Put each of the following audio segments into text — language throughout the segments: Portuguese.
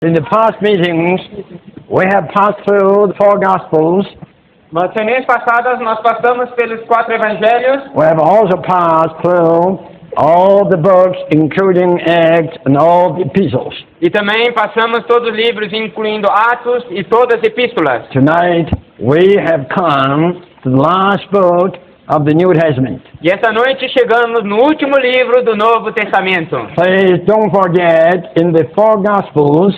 In the past meetings, we have passed through the four Gospels. Nas reuniões passadas, nós passamos pelos 4 evangelhos. We have also passed through all the books, including Acts and all the epistles. E também passamos todos os livros, incluindo Atos e todas as epístolas. Tonight, we have come to the last book of the New Testament. E essa noite chegamos no último livro do Novo Testamento. Please don't forget, in the four Gospels,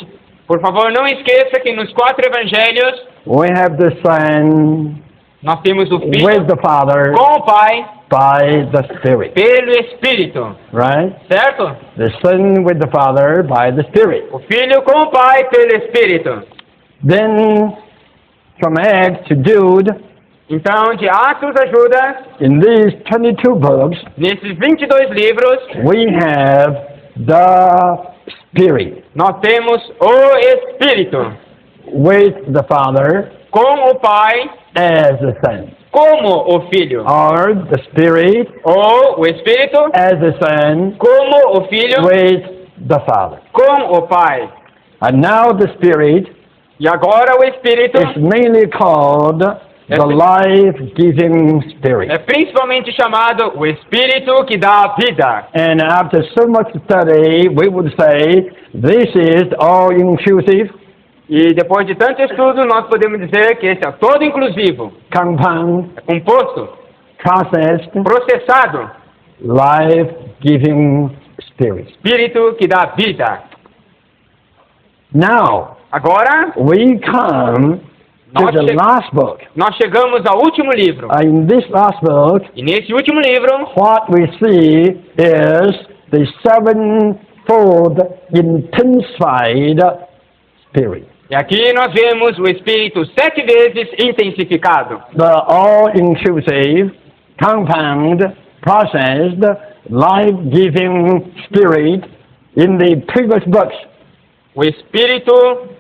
Por favor, não esqueça que nos 4 evangelhos, we have the Son nós temos o Filho with the Father com o Pai by the Spirit. pelo Espírito. Right? Certo? The Son with the Father by the Spirit. O Filho com o Pai pelo Espírito. Then, from Acts to Jude, Então, de Atos a Judas, in these 22 books, nesses 22 livros, we have the Spirit nós temos o Espírito with the Father com o Pai as the Son, como o Filho, or the Spirit ou o Espírito as the Son como o Filho with the Father. com o Pai. And now the Spirit E agora o Espírito is mainly called the life-giving Spirit. é principalmente chamado o Espírito que dá vida. And after so much study, we would say this is all-inclusive, E depois de tanto estudo, nós podemos dizer que esse é todo inclusivo, compound, é composto, processed, processado, life-giving Spirit. Espírito que dá vida. Now, Agora, we come to nós, the last book. nós chegamos ao último livro. In this last book, E nesse último livro, what we see is the sevenfold intensified Spirit. e aqui nós vemos o Espírito 7 vezes intensificado. The all-inclusive, compound, processed, life-giving Spirit in the previous books. O Espírito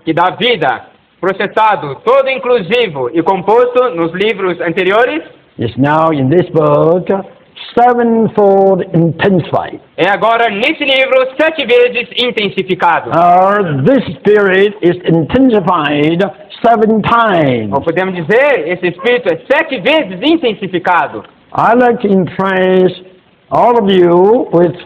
que dá vida, processado, todo inclusivo e composto nos livros anteriores, Is now in this book sevenfold intensified. é agora nesse livro 7 vezes intensificado. Or this Spirit is intensified 7 times. Ou podemos dizer, esse Espírito é 7 vezes intensificado. I'd like to impress all of you with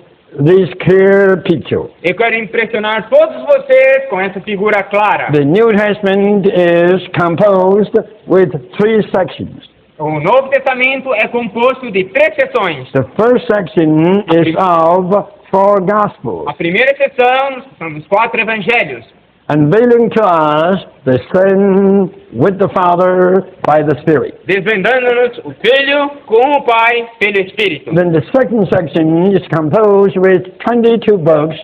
this clear picture. Eu quero impressionar todos vocês com essa figura clara. The New Testament is composed with 3 sections. O Novo Testamento é composto de 3 seções. The first section is of 4 Gospels, A primeira seção são os 4 evangelhos, unveiling to us the Son with the Father by the Spirit. desvendando-nos o Filho com o Pai pelo Espírito. Then the second section is composed with 22 books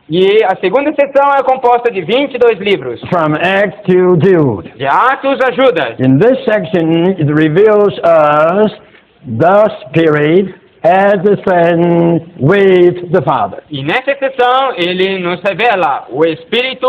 E a segunda seção é composta de 22 livros, from Acts to Jude. de Atos a Judas. In this section, it reveals us the Spirit as the Son with the Father. E nessa seção ele nos revela o Espírito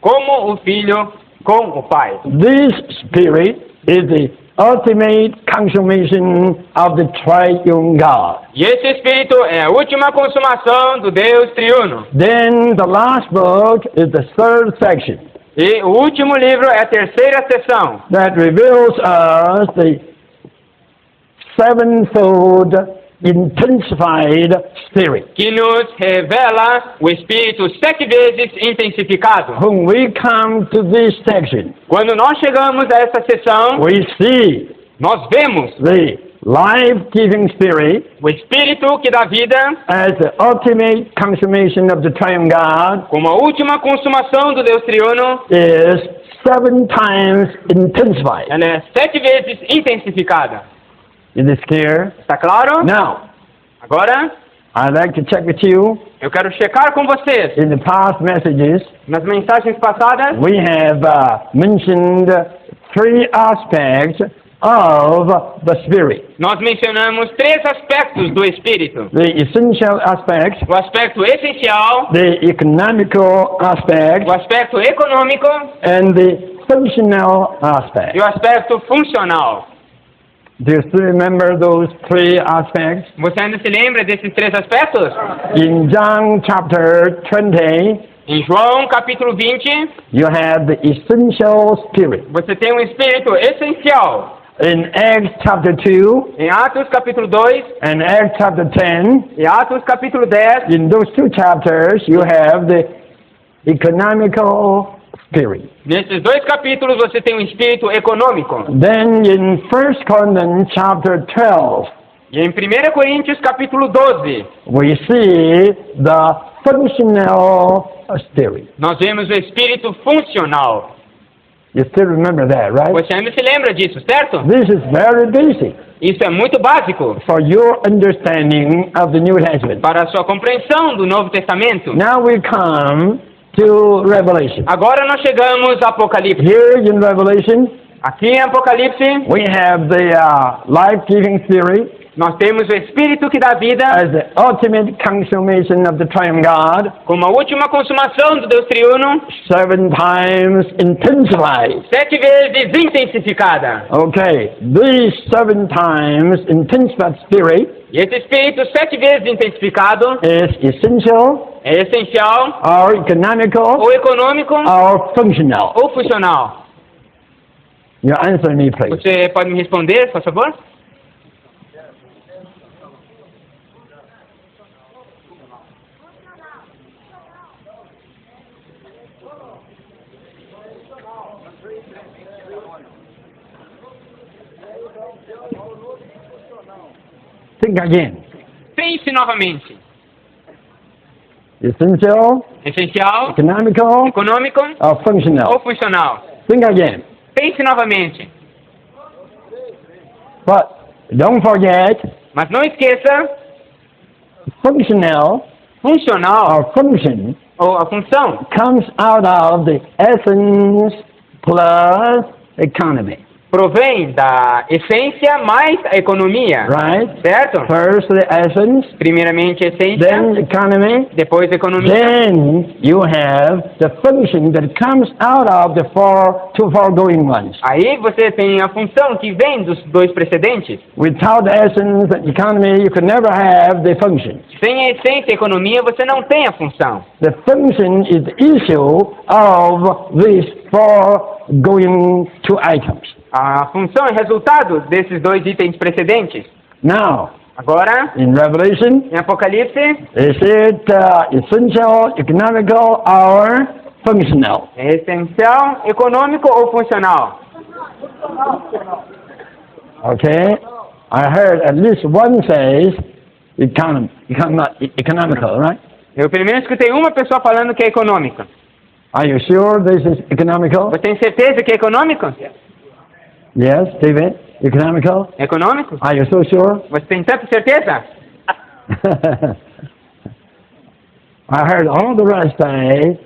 como o Filho com o Pai. This Spirit is the ultimate consummation of the triune God. E esse Espírito é a última consumação do Deus triuno. Then the last book is the third section E o último livro é a terceira seção, that reveals us the sevenfold intensified Spirit. que nos revela o Espírito 7 vezes intensificado. When we come to this section, Quando nós chegamos a essa seção, we see nós vemos the life-giving Spirit o Espírito que dá vida as the ultimate consummation of the triune God como a última consumação do Deus triuno. is 7 times intensified. Ela é 7 vezes intensificada. Is this clear? Está claro? Now, Agora, I'd like to check with you. eu quero checar com vocês. In the past messages, Nas mensagens passadas, we have mentioned 3 aspects of the Spirit. nós mencionamos 3 aspectos do Espírito. The essential aspect, O aspecto essencial, the economical aspect, o aspecto econômico and the functional aspect. e o aspecto funcional. Do you still remember those 3 aspects? Você ainda se lembra desses 3 aspectos? In John chapter 20, Em João capítulo 20, you have the essential spirit. você tem um espírito essencial. In Acts chapter 2 Em Atos capítulo 2 and Acts chapter 10, e Atos capítulo 10, in those two chapters, you have the economical spirit. nesses dois capítulos você tem um espírito econômico. Then in 1 Corinthians chapter 12, E em 1 Coríntios capítulo 12, we see the functional spirit. nós vemos o espírito funcional. You still remember that, right? Você ainda se lembra disso, certo? This is very basic Isso é muito básico for your understanding of the New Testament. para a sua compreensão do Novo Testamento. Now we come to Revelation. Agora nós chegamos a Apocalipse. Here in Revelation, Aqui em Apocalipse, we have the life-giving spirit nós temos o espírito que dá vida as the ultimate consummation of the triune God, como a última consumação do Deus triuno, 7 times intensified. 7 vezes intensificada. Okay, this 7 times intensified spirit E esse espírito 7 vezes intensificado is essential, é essencial, or economical, ou econômico, or functional. ou funcional. You answer me, please. Você pode me responder, por favor? Think again. Pense novamente. Essential, Essencial, economical, econômico or functional. ou funcional? Think again. Pense novamente. But don't forget, Mas não esqueça, functional funcional or function ou a função comes out of the essence plus economy, provém da essência mais a economia, right? certo? First the essence, Primeiramente a then essência, economy, depois a economia, then you have the function that comes out of the two foregoing ones. aí você tem a função que vem dos dois precedentes. Without the essence and economy, you could never have the function. Sem a essência e a economia, você não tem a função. The function is the issue of these foregoing two items. A função é resultado desses dois itens precedentes. Now, Agora, in Revelation, em Apocalipse, is it essential, economical, or functional? é essencial, econômico ou funcional? Okay? I heard at least one says economical, right? Eu pelo menos escutei uma pessoa falando que é econômico. Are you sure this is economical? Você tem certeza que é econômico? Yes, David? Economical? É econômico? Are you so sure? Você tem tanta certeza? I heard all the rest say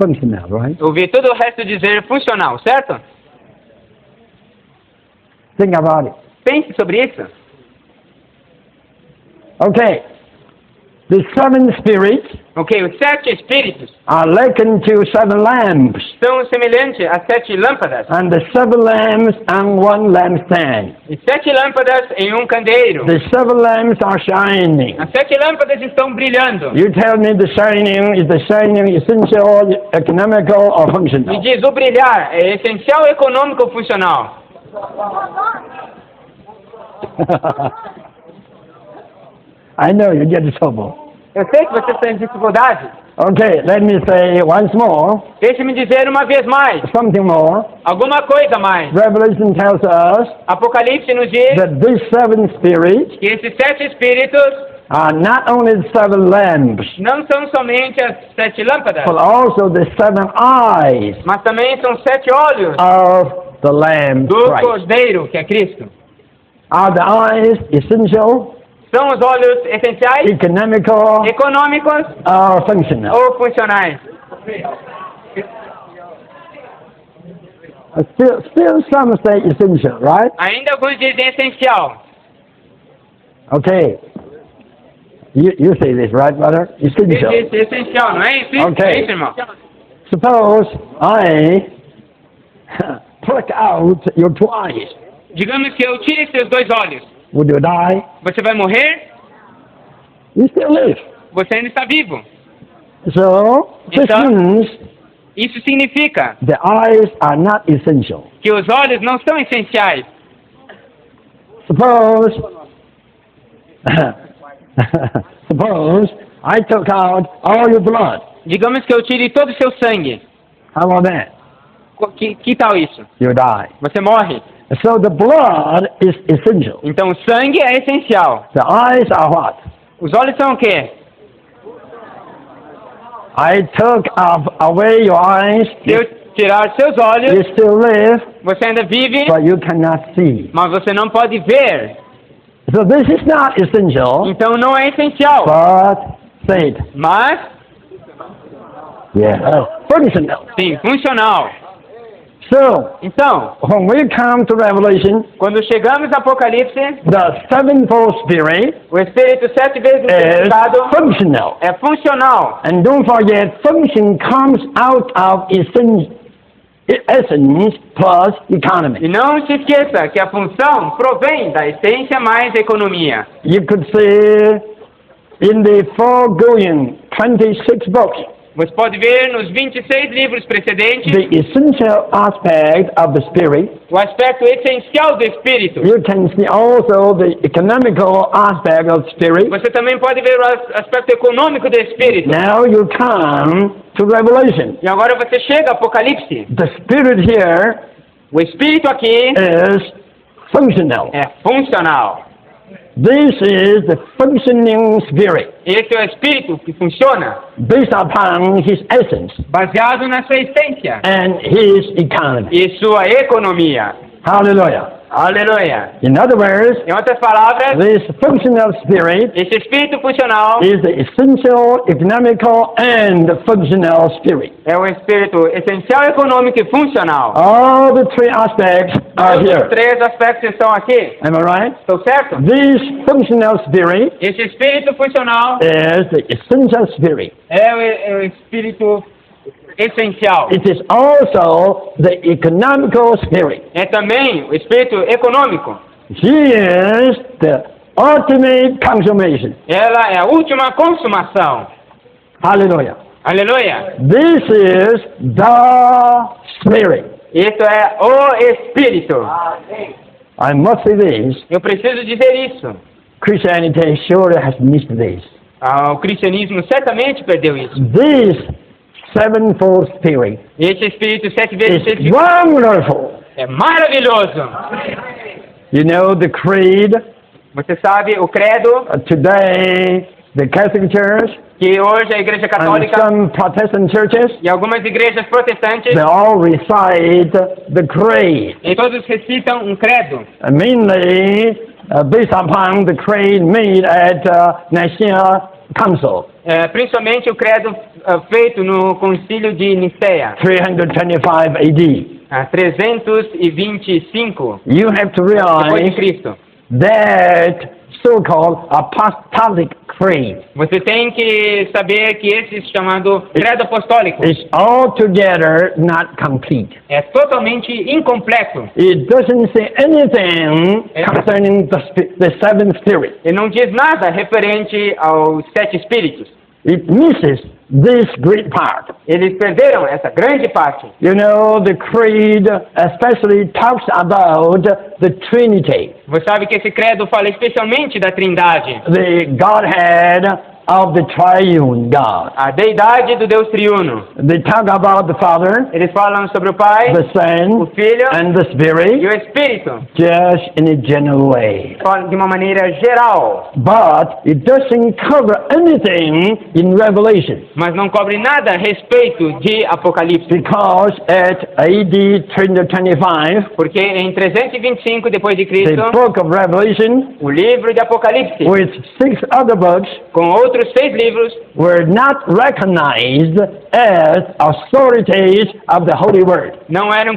functional, right? Ouvi todo o resto dizer funcional, certo? Think about it. Pense sobre isso. Okay. The 7 spirits Ok, os 7 espíritos are likened to 7 lamps, são semelhantes a 7 lâmpadas. and the 7 lamps on one lampstand. E 7 lâmpadas em um candeeiro. The 7 lamps are shining. As 7 lâmpadas estão brilhando. You tell me the shining essential, economical, or Me functional? diz, o brilhar é essencial, econômico ou funcional? I know you get trouble. Eu sei que vocês têm dificuldade. Okay, let me say once more, Deixe-me dizer uma vez mais, something more. alguma coisa mais. Revelation tells us Apocalipse nos diz that these 7 spirits que esses 7 espíritos are not only 7 lamps, não são somente as 7 lâmpadas, but also the 7 eyes mas também são 7 olhos of the Lamb do Christ. Cordeiro, que é Cristo. Are the eyes essential, São os olhos essenciais, economical, econômicos or functional? ou funcionais? Still some say essential, right? Ainda alguns dizem essencial. Okay. You say this, right, brother? Essential. Ele diz essencial, não é isso? Ok. É isso, irmão? Suppose I pluck out your 2 eyes. Digamos que eu tire seus 2 olhos. Would you die? Você vai morrer? You still live. Você ainda está vivo. So, this Então- means Isso significa the eyes are not essential. que os olhos não são essenciais. Suppose, suppose I took out all your blood. Digamos que eu tire todo o seu sangue. How about that? Que tal isso? You die. Você morre. So the blood is essential. Então o sangue é essencial. The eyes are what? Os olhos são o quê? I took away your eyes. Se eu tirar seus You olhos, still live, você ainda vive, but you cannot see. mas você não pode ver. So this is not essential, Então não é essencial. but faith. Mas, Yeah. Functional. sim, funcional. So Então, when we come to Revelation, quando chegamos a Apocalipse, the sevenfold spirit o Espírito 7 vezes is multiplicado functional. é funcional. And don't forget, function comes out of essence plus economy. E não se esqueça que a função provém da essência mais economia. You could see in the foregoing 26 books, Você pode ver nos 26 livros precedentes the essential aspect of the spirit. o aspecto essencial do Espírito. You can see also the economical aspect of spirit. Você também pode ver o aspecto econômico do Espírito. Now you come to Revelation. E agora você chega a Apocalipse. The spirit here O Espírito aqui is functional. é funcional. This is the functioning spirit Esse é o Espírito que funciona based upon his essence baseado na sua essência and his economy. e sua economia. Hallelujah. Aleluia. In other words, Em outras palavras, this functional spirit esse Espírito funcional is the essential, economical, and functional spirit. é o Espírito essencial, econômico e funcional. All the three aspects are Os here. três aspectos estão aqui. Am I right? Estou certo? This functional spirit Esse Espírito funcional is the essential spirit. é o Espírito essencial. It is also the economical spirit. É também o Espírito econômico. He is the ultimate consummation. Ela é a última consumação. Hallelujah. Aleluia. This is the spirit. Isso é o Espírito. I must say this. Eu preciso dizer isso. Christianity surely has missed this. O cristianismo certamente perdeu isso. This sevenfold spirit Esse Espírito 7 vezes is 6 wonderful. é maravilhoso. You know the creed Você sabe o credo today, the Catholic Church que hoje a Igreja and Católica some Protestant churches, e algumas igrejas protestantes they all recite the creed. e todos recitam um credo. Mainly based upon the creed made at Nicaea Council, Principalmente o credo feito no concílio de Nicéia, 325 AD. 325 You have to depois de realize Cristo. that so-called apostolic creed Você tem que saber que esse chamado credo apostólico is altogether not complete. é totalmente incompleto. It doesn't say anything concerning the seven spirits. Ele não diz nada referente aos 7 espíritos. It misses this great part. Eles perderam essa grande parte. You know, the creed especially talks about the Trinity, Você sabe que esse credo fala especialmente da Trindade, the Godhead of the triune God. a deidade do Deus triuno. They talk about the Father, Eles falam sobre o Pai, the o Son, Filho and the e Spirit, o Espírito, just in a general way. falam de uma maneira geral, But it doesn't cover anything in Revelation, mas não cobre nada a respeito de Apocalipse, because at AD 325, porque em 325 depois de the Cristo, book of Revelation, o livro de Apocalipse, with 6 other books, com outros 6 livros, were not recognized as authorities of the Holy Word. não eram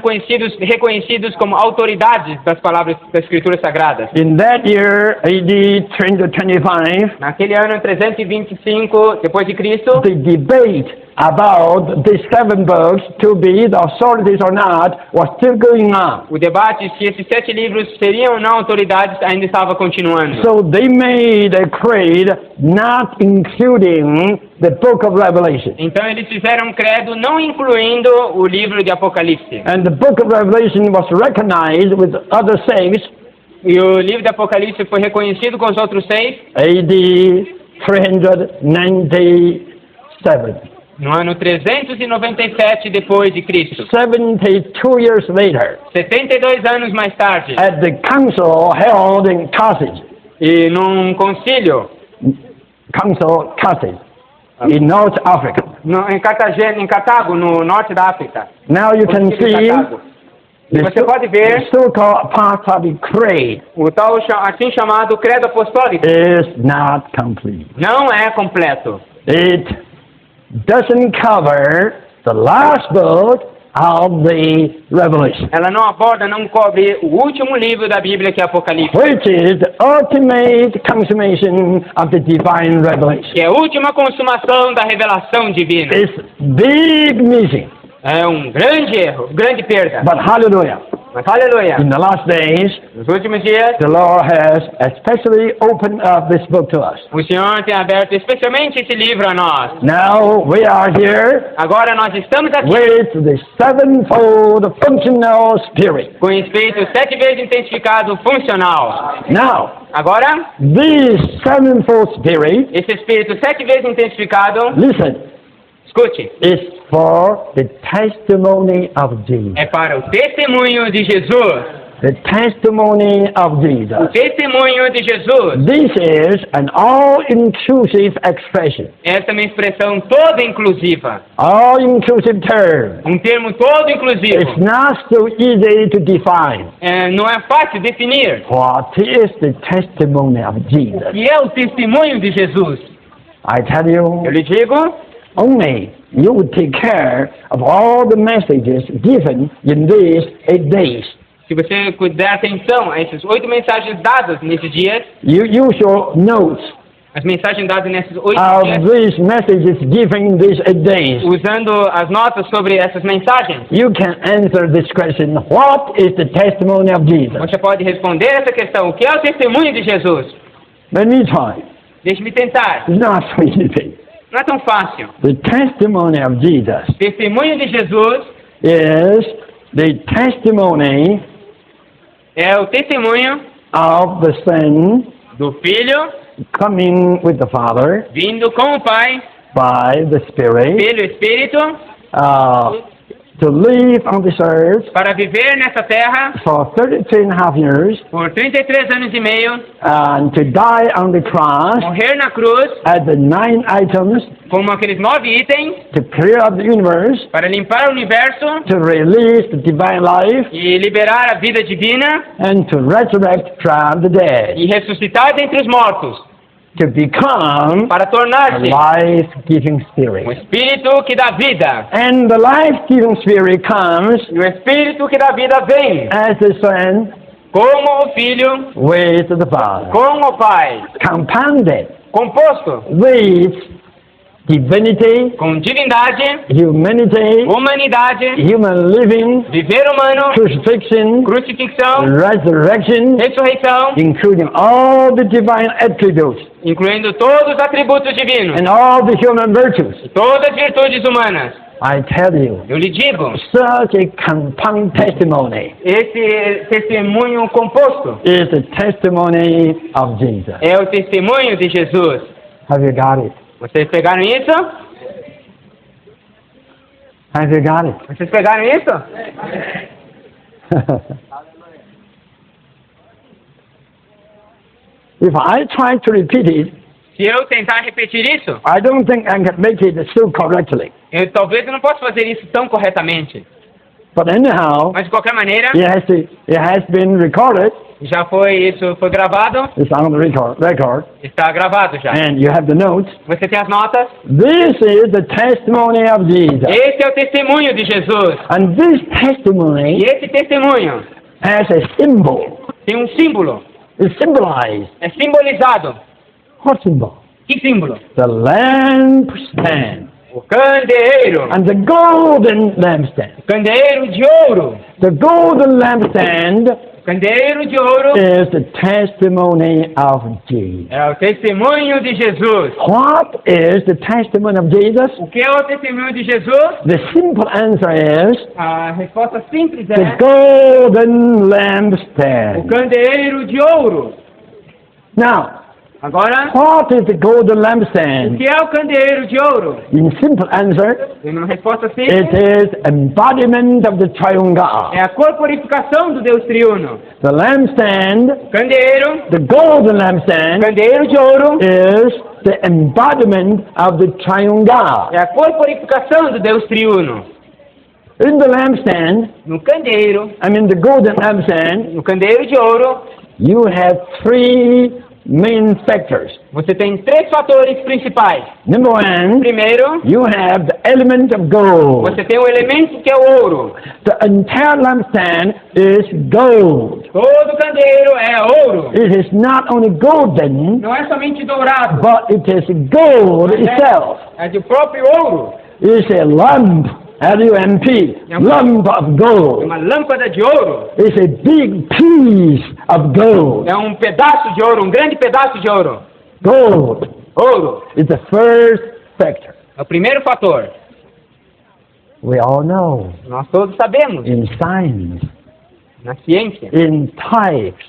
reconhecidos como autoridades das palavras das Escrituras Sagradas. In that year, AD 325, Naquele ano 325 depois de Cristo, the debate about these 7 books to be the authorities or not was still going on. O debate se esses 7 livros seriam ou não autoridades ainda estava continuando. So they made a creed not including the book of Revelation. Então eles fizeram um credo não incluindo o livro de Apocalipse. And the book of Revelation was recognized with other 6 E o livro de Apocalipse foi reconhecido com os outros 6 AD 397. no ano 397 depois de Cristo. 72 years later, 72 anos mais tarde, at the council held in Carthage, e num concílio Carthage, in North Africa. em Cartago, no norte da África. Now you can Concílio de see Cartago. the Você pode ver so-called apostolic creed o tal assim chamado credo apostólico. is not complete. Não é completo. It doesn't cover the last book of the Revelation, Ela não aborda, não cobre o último livro da Bíblia, que é Apocalipse, which is the ultimate consummation of the divine revelation. que é a última consumação da revelação divina. It's big missing, É um grande erro, grande perda. but hallelujah. Mas aleluia, In the last days, nos últimos dias, the Lord has especially opened up this book to us. o Senhor tem aberto especialmente esse livro a nós. Now we are here Agora nós estamos aqui with the 7-fold functional spirit. com o Espírito 7 vezes intensificado funcional. Now, Agora, this 7-fold spirit, esse Espírito 7 vezes intensificado, listen, escute, is for the testimony of Jesus. é para o testemunho de Jesus. The testimony of O Jesus. testemunho de Jesus. This is an all-inclusive expression, Essa é uma expressão toda inclusiva. all-inclusive term. Termo todo inclusivo. It's not so easy to define. Não é fácil definir. What is the testimony of Jesus? E é o testemunho de Jesus. I tell you, Eu lhe digo, only you would take care of all the messages given in these 8 days. se você der atenção a essas 8 mensagens dadas nesses dias, You use your notes as mensagens dadas nesses 8 of dias, these messages given in these 8 days. usando as notas sobre essas mensagens, You can answer this question, what is the testimony of Jesus? você pode responder essa questão. O que é o testemunho de Jesus? Let me try. Deixe-me tentar. It's not so easy. Não é tão fácil. The testimony of Jesus Testemunho de Jesus is the testimony é o testemunho of the Son do Filho coming with the Father vindo com o Pai by the Spirit pelo Espírito to live on this earth para viver nessa terra for 33.5 years por 33 anos e meio, and to die on the cross morrer na cruz at the 9 items como aqueles 9 itens to clear up the universe, para limpar o universo to release the divine life, e liberar a vida divina and to resurrect from the dead, e ressuscitar dentre os mortos to become para a tornar-se life-giving o spirit. Espírito que dá vida. And the life-giving spirit comes E o Espírito que dá vida vem as the Son como o Filho with the Father, com o Pai, compounded composto with divinity, com divindade, humanity, humanidade, human living, viver humano, crucifixion, crucifixão, resurrection, ressurreição, including all the divine attributes incluindo todos os atributos divinos, and all the human virtues. todas as virtudes humanas. I tell you, Eu lhe digo, such a compound testimony esse testemunho composto is the testimony of Jesus. é o testemunho de Jesus. Have you got it? Vocês pegaram isso? Have you got it? Vocês pegaram isso? If I try to repeat it, Se eu tentar repetir isso, I don't think I can make it so correctly. talvez eu não possa fazer isso tão corretamente. But anyhow, Mas de qualquer maneira, it has been recorded. isso foi gravado, It's on the record, está gravado já. and you have the notes. Você tem as notas? This is the testimony of Jesus. Esse é o testemunho de Jesus. And this E testimony esse testemunho has a symbol. tem um símbolo. It's symbolized. É simbolizado. What symbol? Que símbolo? The lampstand. O candeeiro. and the golden lampstand. O candeeiro de ouro. The golden lampstand O candeeiro de ouro is the testimony of Jesus. é o testemunho de Jesus. What is the testimony of Jesus? O que é o testemunho de Jesus? The simple answer is A resposta simples the é golden o lampstand. candeeiro de ouro. Now, Agora, what is the golden o lampstand? que é o candeeiro de ouro? In simple answer, Em uma resposta it simples, is embodiment of the triune God. é a corporificação do Deus triuno. The lampstand, O candeeiro, the golden o lampstand, candeeiro de ouro, is the embodiment of the triune God. é a corporificação do Deus triuno. In the lampstand, No candeeiro, the golden lampstand, no candeeiro de ouro, you have three main factors. você tem três fatores principais. Number one, Primeiro, you have the element of gold. você tem o elemento que é o ouro. The entire lampstand is gold. Todo candeeiro é ouro. It is not only golden, Não é somente dourado, but it is gold itself. é do próprio ouro. It's a lump, L-U-M-P, lump of É gold. uma lâmpada de ouro. It's a big piece of gold. É um pedaço de ouro, um grande pedaço de ouro. Gold Ouro is the first factor. é o primeiro fator. We all know Nós todos sabemos, in science, na ciência, in types,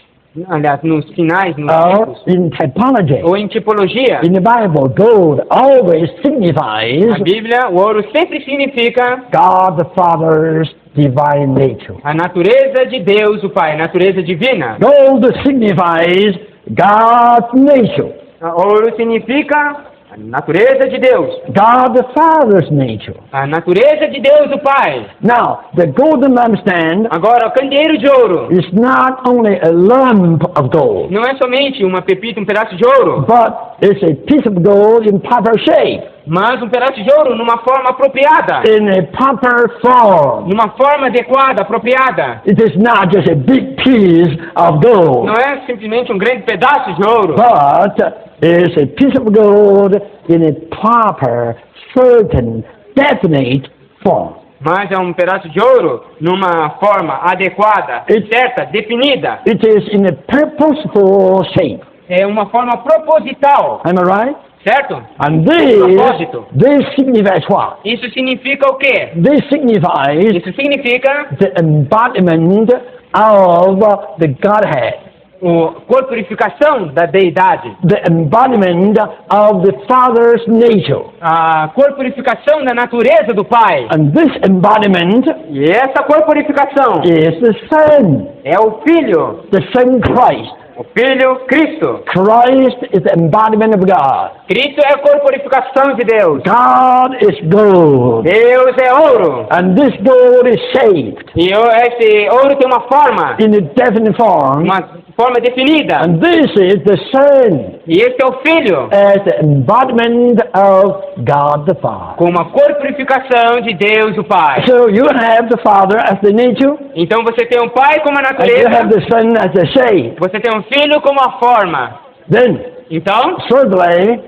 aliás, nos sinais, nos or tipos, in typology. ou em tipologia. In the Bible, gold always Na signifies Bíblia, o ouro sempre significa God the Father's divine nature. a natureza de Deus, o Pai, a natureza divina. Gold signifies God's nature, O ouro significa a natureza de Deus, God the Father's nature. a natureza de Deus, o Pai. Now, the golden lampstand Agora, o candeeiro de ouro is not only a lump of gold, não é somente uma pepita, um pedaço de ouro, but it's a piece of gold in proper shape, mas um pedaço de ouro numa forma apropriada, in a proper form. numa forma adequada, apropriada. It is not just a big piece of gold, Não é simplesmente um grande pedaço de ouro, but it's a piece of gold in a proper, certain, definite form. mas é um pedaço de ouro numa forma adequada, certa, definida. It is in a purposeful shape. É uma forma proposital, Am I right? certo? And Propósito. this signifies what? Isso significa o quê? This signifies Isso significa the embodiment of the Godhead, a corporificação da deidade, the embodiment of the Father's nature. a corporificação da natureza do Pai. And this embodiment E essa corporificação is the Son, é o Filho, the Son Christ. o Filho Cristo. Christ is the embodiment of God. Cristo é a corporificação de Deus. God is gold. Deus é ouro. And this gold is shaped E esse ouro tem uma forma, in a definite form. uma forma definida. And this is the Son E esse é o Filho, as the embodiment of God the Father. com uma corporificação de Deus o Pai. So you have the Father as the nature, Então você tem um Pai como a and you have natureza, the Son as the shape. você tem um Filho como a forma. Then, Então, thirdly,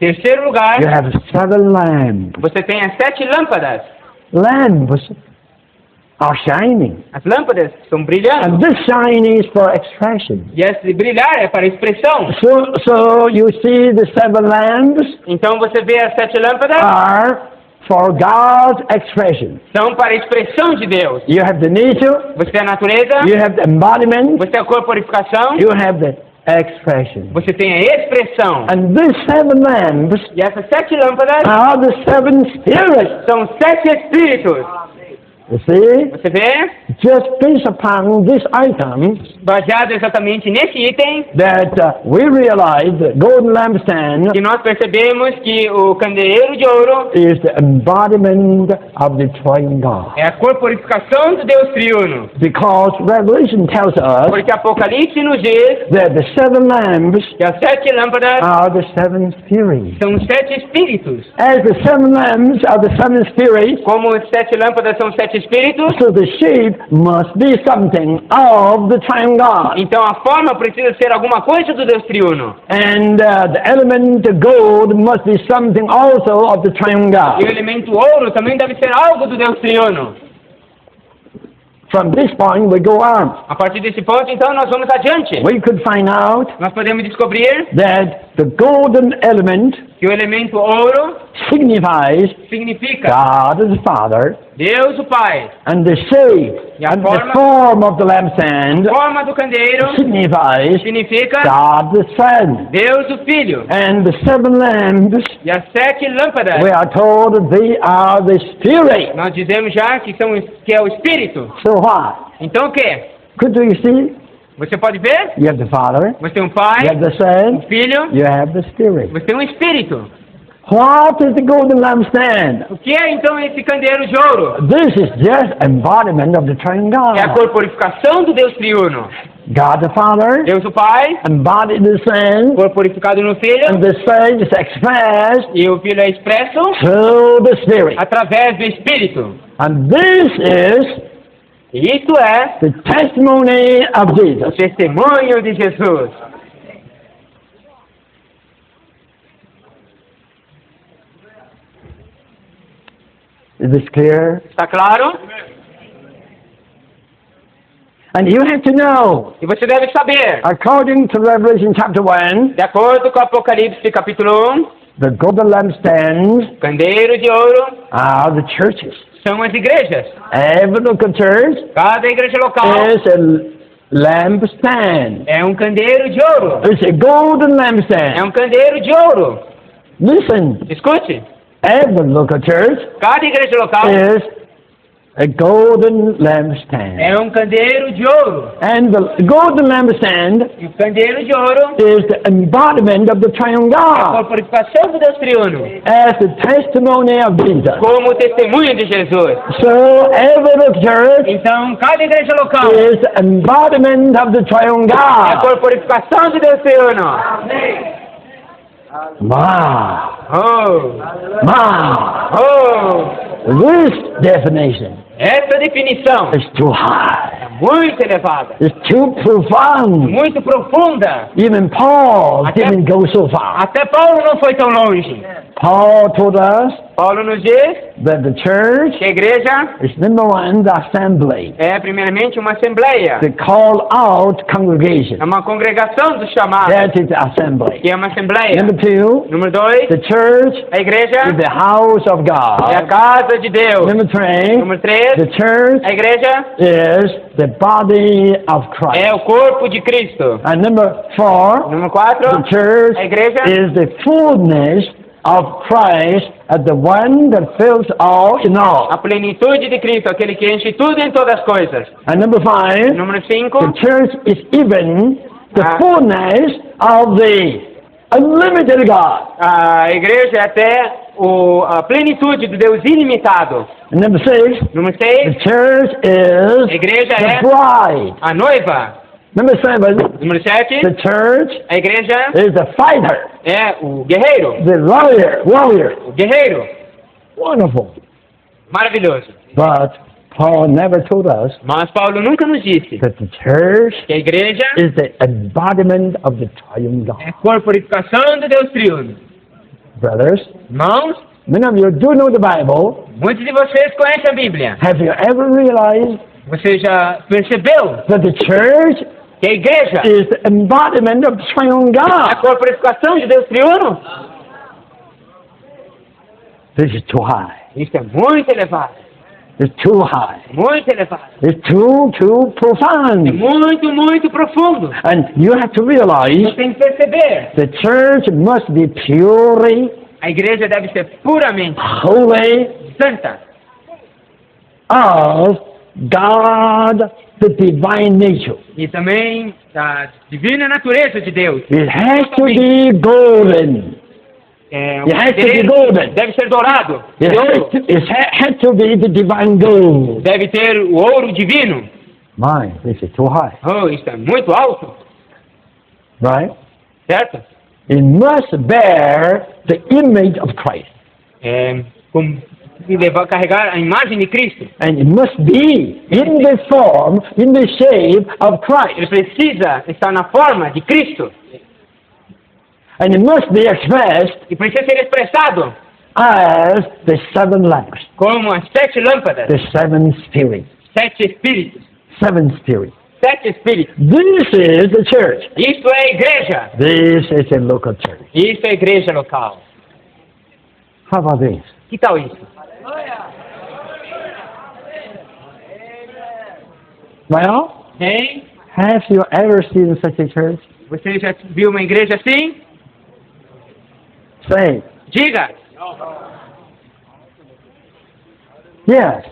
terceiro lugar, you have 7 lamps. você tem as 7 lâmpadas. Lamps are shining. As lâmpadas são brilhando. And this shine is for expression. E esse brilhar é para expressão. So you see the 7 lamps Então você vê as 7 lâmpadas are for God's expression. são para a expressão de Deus. You have the nature, Você tem a natureza, you have the embodiment, você tem a corporificação, you have the expression. você tem a expressão. And these 7 lamps E essas 7 lâmpadas are the 7 spirits. são 7 espíritos. You see? Você vê? Just based upon this item, Baseado exatamente nesse item, that we realize the golden lampstand que nós percebemos que o candeeiro de ouro is the embodiment of the triune God. é a corporificação do Deus triuno. Because Revelation tells us Porque Apocalipse nos diz that the 7 lamps que as 7 lâmpadas are the 7 spirits. são os 7 espíritos. As the 7 lamps are the 7 spirits, Como as 7 lâmpadas são 7 espíritos, so the shape must be something of the triune God. Então a forma precisa ser alguma coisa do Deus triuno. And the element gold must be something also of the triune God. E o elemento ouro também deve ser algo do Deus triuno. From this point we go on. A partir desse ponto, então, nós vamos adiante. We could find out Nós podemos descobrir that the golden element que o elemento ouro signifies significa God the Father, Deus o Pai. and the shape E a and the forma- form of the lampstand A forma do candeeiro signifies significa God the Son. Deus o Filho. And the seven lamps, E as 7 lâmpadas, we are told they are the Spirit. nós dizemos já que é o Espírito. So what? Então o que? Could you see? Você pode ver? You have the Father, Você tem um Pai, you have the um Son, Filho, you have the Spirit. você tem um Espírito. What is the golden lampstand? O que é então esse candeeiro de ouro? This is just embodiment of the triune É a God. corporificação do Deus triuno. God the Father, Deus o Pai, embodied the Son, corporificado no and Filho, the Son is expressed e o Filho é expresso through the Spirit. através do Espírito. And this is E isso é the testimony of o Jesus. testemunho de Jesus. Is this clear? Está claro? And you have to know, E você deve saber, according to Revelation chapter 1, de acordo com Apocalipse capítulo 1, the golden lampstands candeeiro de ouro are the churches. são as igrejas. Every local church Cada igreja local is a lampstand. é um candeeiro de ouro. It's a golden É lampstand. um candeeiro de ouro. Listen, Escute, every local church cada igreja local is a golden lampstand. é um candeeiro de ouro. And the golden lampstand E o candeeiro de ouro is the embodiment of the triune é a God corporificação do Deus triuno, as the testimony of Jesus. como testemunho de Jesus. So every local church Então, cada igreja local is the embodiment of the triune é a God. corporificação de Deus triuno. Wow. Oh, Wow. oh, This definition essa definição is too high. é muito elevada, It's too profound. muito profunda. Even Paul didn't go so far. Até Paulo não foi tão longe. Paul told us Paulo nos diz that the church que a igreja is number one, the assembly. é primeiramente uma assembleia, The call out é congregation. uma congregação dos chamados, That is the assembly. que é uma assembleia. Number two, Número 2, the church a igreja is the house of é a God. casa de Deus. Number three, Número 3, the church a igreja is the body of é Christ. o corpo de Cristo. And number four, Número 4, the church a igreja is the fullness of Christ as the one that fills all in all. a plenitude de Cristo, aquele que enche tudo em todas as coisas. And number five, Número 5, the church is even the Ah. fullness of the unlimited God. a igreja é até a plenitude do Deus ilimitado. And number six, Número the 6, church is a igreja the é bride. a noiva. Number seven, Número 7, the church a igreja is the fighter, é o guerreiro. the warrior. O guerreiro. Wonderful. Maravilhoso. But Paul never told us Mas Paulo nunca nos disse that the church que a igreja is the embodiment of the triune God. é a corporificação do Deus triuno. Brothers, Irmãos, many of you do know the Bible. muitos de vocês conhecem a Bíblia. Have you ever realized Você já percebeu that the church que a igreja is the embodiment of the triune é a God? corporificação de Deus triuno? This is too high. Isso é muito elevado. It's too high. Muito elevado. It's too É profound. muito, muito profundo. And you have to realize Você tem que perceber. the church must be purely, A igreja deve ser puramente holy, santa. of God, the divine nature. E também da divina natureza de Deus. It has to be golden. É, It has to be candeeiro golden. deve ser dourado. It de has ouro. to, has to be the divine gold. Deve ter o ouro divino. My, this is too high, Oh, isso é muito alto, right? certo? It must bear the image of Christ. É, e levar, carregar a imagem de Cristo. And it must be in the form, in the shape of Ele Christ. precisa estar na forma de Cristo. And it must be expressed E precisa ser expressado as the seven lamps, como as 7 lâmpadas, the seven spirits, 7 espíritos. 7 spirits. 7 espíritos. This is the church. Isto é a igreja. This is a local church. Isso é a igreja local. How about this? Que tal isso? Well, Hein? have you ever seen such a church? Você já viu uma igreja assim? Say, Diga. yes.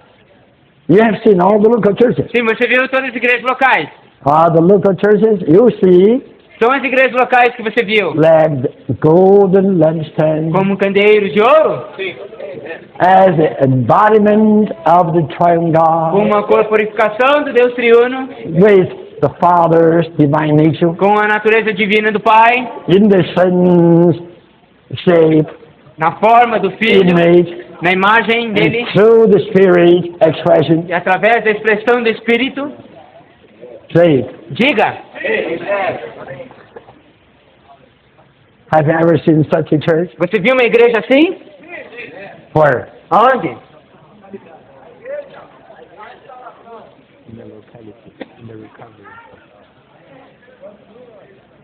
You have seen all the local churches. Sim, você viu todas as igrejas locais. All the local churches you see São as igrejas locais que você viu. like golden lampstand Como candeeiros de ouro. as the embodiment of the triune Com God uma corporificação do Deus triuno. with the Father's divine nature Com a natureza divina do Pai. in the Son's shape, Na forma do Filho. image, Na imagem dele. and through the Spirit expression. E através da expressão do Espírito. Say, Diga. have you ever seen such a church? Você viu uma igreja assim? Where? Aonde?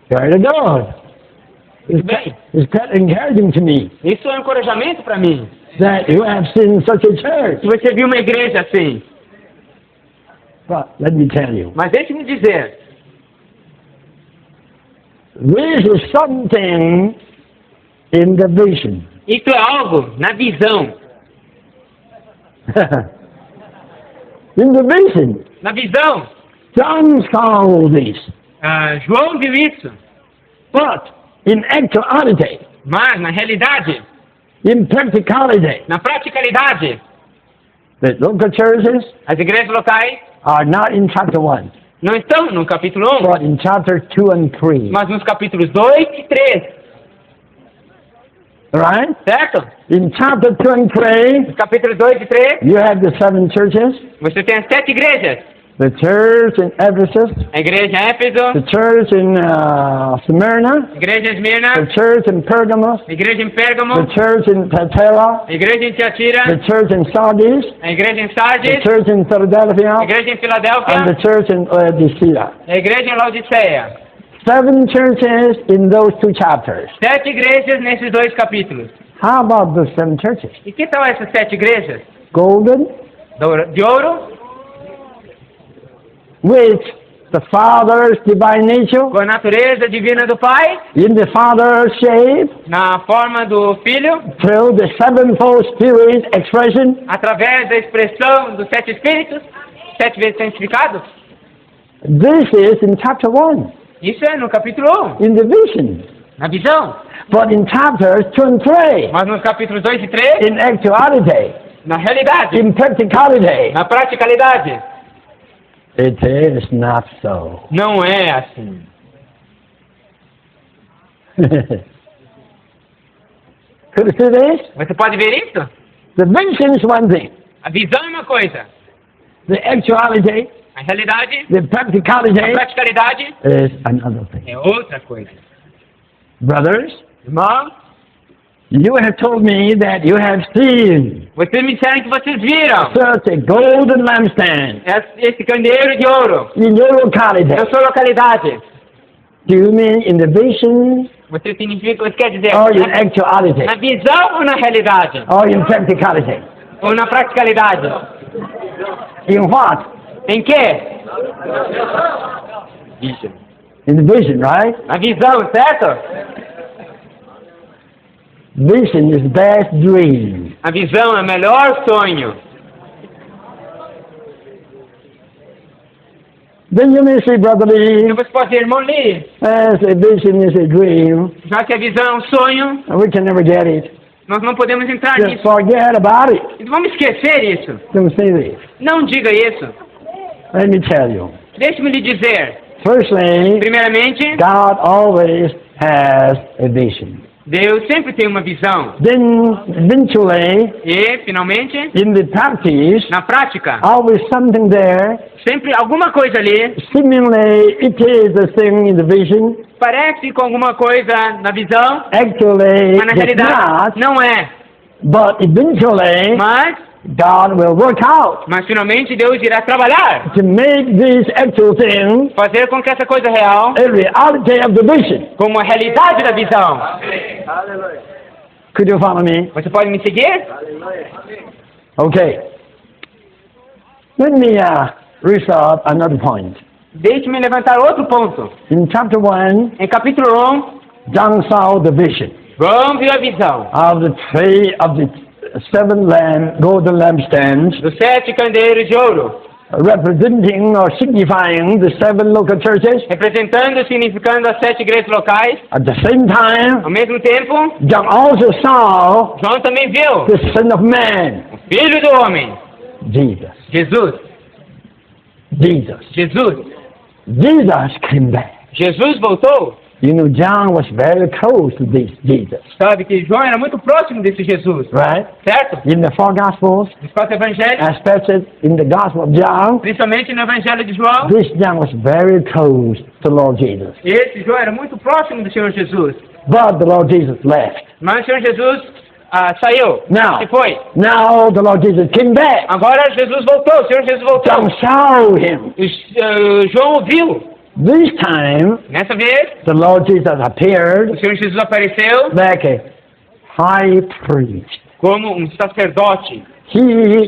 Glory to God. Muito bem. It's quite encouraging to me Isso é um encorajamento para mim. that you have seen such a church. Se você viu uma igreja assim. But let me tell you, Mas deixe-me dizer. this is something in the vision. Isso é algo na visão. In the vision, Na visão. John saw this. João viu isso. But in actuality, Mas na realidade, in practicality, na praticalidade, the local churches as igrejas locais are not in chapter 1, não estão no capítulo 1, but in chapter 2 and 3. mas nos capítulos 2 e 3. Right? Certo? In chapter 2 and 3, Nos capítulos 2 e 3, you have the 7 churches. você tem as 7 igrejas. The church in Ephesus, A igreja em Éfeso, the church in Smyrna, a igreja em Esmirna, the church in Pergamos, a igreja em Pérgamo, the church in Thyatira, a igreja em Tiatira, the church in Sardis, a igreja em the Sardes, church in a Philadelphia, igreja em and Filadélfia, the church in Laodicea. a igreja em Laodiceia. 7 churches in those 2 chapters. 7 igrejas nesses 2 capítulos. How about those 7 churches? E que tal essas 7 igrejas? Golden, De ouro, with the Father's divine nature, com a natureza divina do Pai, in the Father's shape, na forma do Filho, through the sevenfold Spirit expression. através da expressão dos 7 Espíritos, 7 vezes santificados. This is in chapter 1, Isso é no capítulo 1, in the vision. na visão. But in chapters 2 and 3, Mas nos capítulos 2 e 3, in actuality, na realidade, in practicality, na praticalidade, it is not so. não é assim. Could you see this? Você pode ver isso? The vision is one thing. A visão é uma coisa, The actuality, a realidade, the a practicality praticalidade is another thing. é outra coisa. Brothers, Irmão, you have told me that you have seen vocês me disseram que vocês viram such a golden lampstand esse candeeiro de ouro in your locality. na sua localidade. Do you mean in the vision Você significa, você quer dizer or in actuality na visão ou na realidade? or in practicality? Ou na praticalidade? In what? Em quê? In the vision, right? Na visão, certo? Vision is best dream. A visão é o melhor sonho. Then you may say, Brother Lee, Então você pode dizer, irmão Lee, as a vision is a dream, já que a visão é um sonho, we can never get it. nós não podemos entrar Just nisso. forget about it. Então vamos esquecer isso. Don't say this. Não diga isso. Let me tell you. Deixe-me lhe dizer. Firstly, Primeiramente, God always has a vision. Deus sempre tem uma visão. Then eventually, E, finalmente, in the practice, na prática, always something there. sempre alguma coisa ali Seemingly, it is a thing in the vision. parece com alguma coisa na visão, Actually, mas na it's realidade not. não é. But eventually, God will work out Mas finalmente Deus irá trabalhar, to make this actual thing fazer com que essa coisa real, a reality of the vision. como a realidade da visão. Could you follow me? Você pode me seguir? Okay. Let me resolve another point. Deixe-me levantar outro ponto. In chapter 1, Em capítulo 1, John saw the vision João viu a visão of the three of the seven golden lampstands, dos 7 candeeiros de ouro, representing or signifying the seven local churches. representando e significando as 7 igrejas locais. At the same time, Ao mesmo tempo, John also saw João também viu the Son of Man, o Filho do Homem, Jesus. Jesus. Jesus came back. Jesus voltou. You know, John was very close to this Jesus, Sabe que João era muito próximo desse Jesus, right? certo? In the four Gospels, Nos 4 evangelhos, especially in the Gospel of John, principalmente no evangelho de João, this John was very close to Lord Jesus. esse João era muito próximo do Senhor Jesus. But the Lord Jesus left. Mas o Senhor Jesus saiu, Now, se foi. now the Lord Jesus came back. Agora Jesus voltou, o Senhor Jesus voltou. John saw him. João ouviu. This time, Nessa vez, the Lord Jesus appeared o Senhor Jesus apareceu like a high priest. como um sacerdote. He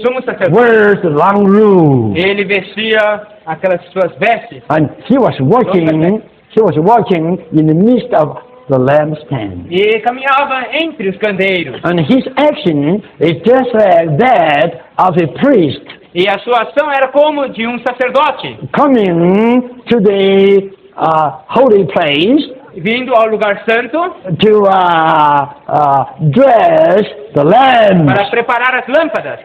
Sumo sacerdote. wears the long robe, Ele vestia aquelas suas vestes and he was walking in the midst of the lampstand. e caminhava entre os candeeiros. And his action is just like that of a priest E a sua ação era como de um sacerdote, coming to the holy place vindo ao lugar santo to dress the lamps. para preparar as lâmpadas.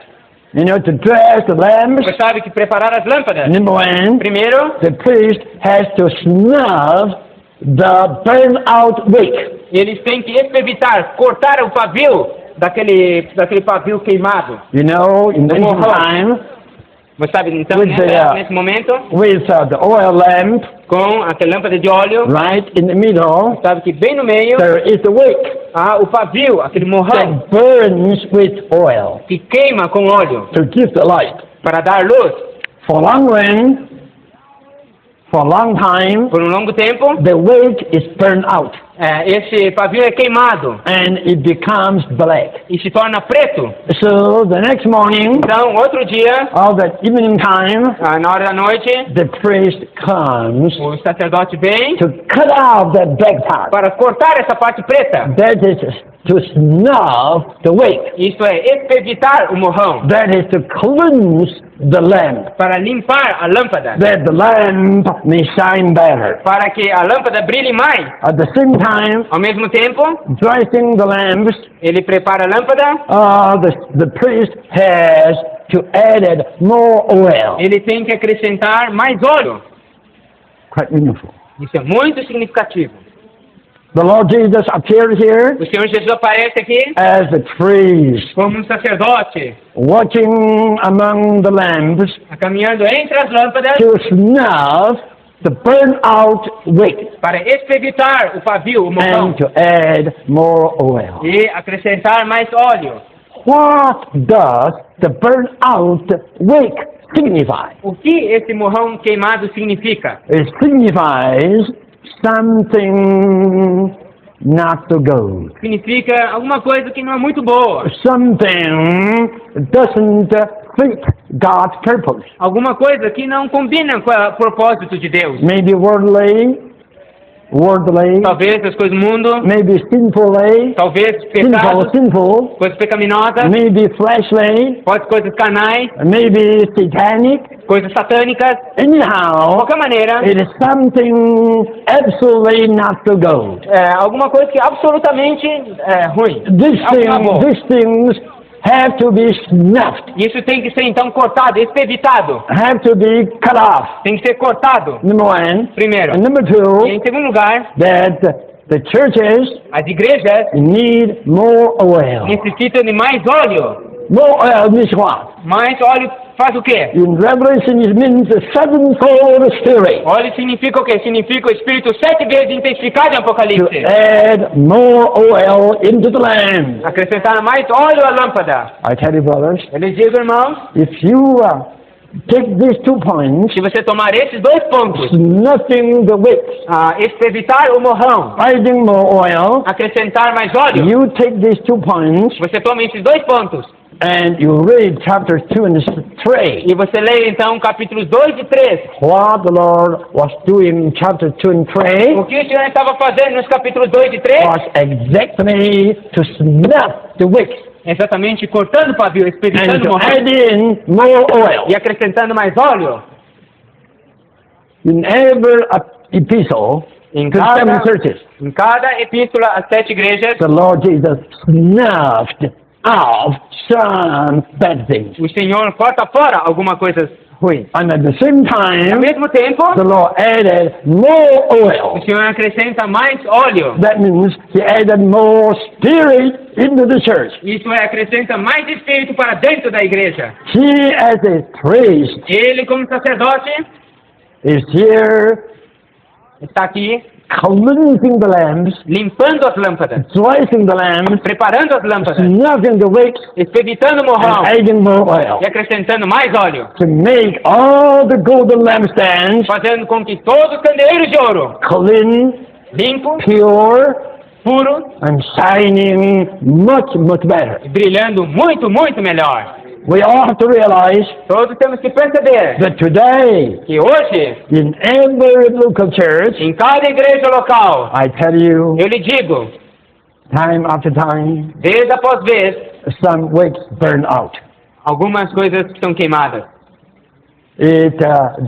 You know, to dress the lamps. Você sabe que preparar as lâmpadas, Number one, primeiro, the priest has to snuff the burn-out wick. eles têm que evitar, cortar o pavio daquele pavio queimado. You know, in the Como ancient time, Você sabe, então, With nesse momento, with the oil lamp, com aquela lâmpada de óleo, right in the middle, sabe que bem no meio there is the wick há o pavio, aquele morrão, that burns with oil que queima com óleo to give the light. para dar luz. For long run, for a long time, Por um longo tempo, the wick is burned out esse pavio é queimado and it becomes black. e se torna preto. So the next morning, Então, outro dia, of that evening time, na hora da noite, the priest comes o sacerdote vem to cut out that black part. para cortar essa parte preta. That is to snuff the wick. Isto é, evitar o morrão, That is to cleanse the lamp, para limpar a lâmpada, that the lamp may shine better. para que a lâmpada brilhe mais. At the same time, Ao mesmo tempo, dressing the lamps, ele prepara a lâmpada, the priest has to add more oil. ele tem que acrescentar mais óleo. Quite meaningful. Isso é muito significativo. The Lord Jesus appeared here O Senhor Jesus aparece aqui as a priest, como um sacerdote, walking among the lamps caminhando entre as lâmpadas to snuff the burnt out wick para evitar o pavio, o morrão, and to add more oil. e acrescentar mais óleo. What does the burnt out wick signify? O que esse morrão queimado significa? It signifies something not so good. Significa alguma coisa que não é muito boa. Something doesn't fit God's purpose. Alguma coisa que não combina com o propósito de Deus. Maybe worldly, Talvez as coisas do mundo, maybe sinfully, talvez pecados, sinful, coisas pecaminosas, maybe fleshly, pode ser coisas carnais, maybe satanic. coisas satânicas. De Anyhow, qualquer maneira, it is something absolutely not so good. alguma coisa que absolutamente é ruim. These things have to be snuffed, Isso tem que ser então cortado, evitado. have to be cut off. Tem que ser cortado, Number one. primeiro. And number E two, em segundo lugar, that The churches As igrejas need more oil. necessitam de mais óleo. More oil means what? Mais óleo faz o quê? In Revelation, it means the sevenfold Spirit. Óleo significa o quê? Significa o Espírito 7 vezes intensificado em To Apocalipse. add more oil into the lamp. Acrescentar mais óleo à lâmpada. I tell you, brothers, Eu lhes digo, irmãos, if you take these 2 points, se você tomar esses 2 pontos, nothing the wick, evitar o morrão, adding more oil, acrescentar mais óleo, you take these 2 points você toma esses 2 pontos and you read chapters 2 and 3. e você lê então capítulos 2 e 3. What the Lord was doing in chapter 2 and 3 O que o Senhor estava fazendo nos capítulos 2 e 3? was exactly to snuff the wick Exatamente cortando o pavio, and expeditando o to morrão add in more oil. e acrescentando mais óleo. In every epistle Em to 7 cada, churches, em cada epístola às 7 igrejas, the Lord Jesus snuffed out some bad things. o Senhor corta fora alguma coisa ruim. And at the same Ao time, mesmo tempo, the Lord added more oil. o Senhor acrescenta mais óleo. That means He added more spirit into the church. Isso é, acrescenta mais espírito para dentro da igreja. He, as a priest, Ele, como sacerdote, is here está aqui cleansing the lamps, limpando as lâmpadas, slicing the lamps, preparando as lâmpadas, snuffing the wicks, expeditando o morrão and adding more oil e acrescentando mais óleo, to make all the golden lampstands fazendo com que todos os candeeiros de ouro, clean, limpos, pure, puros, and shining much better. e brilhando muito, muito melhor. We all have to realize Todos temos que perceber that today, que hoje, in every local church, em cada igreja local, I tell you, eu lhe digo, time after time, vez após vez, some wicks burn out. algumas coisas são queimadas. It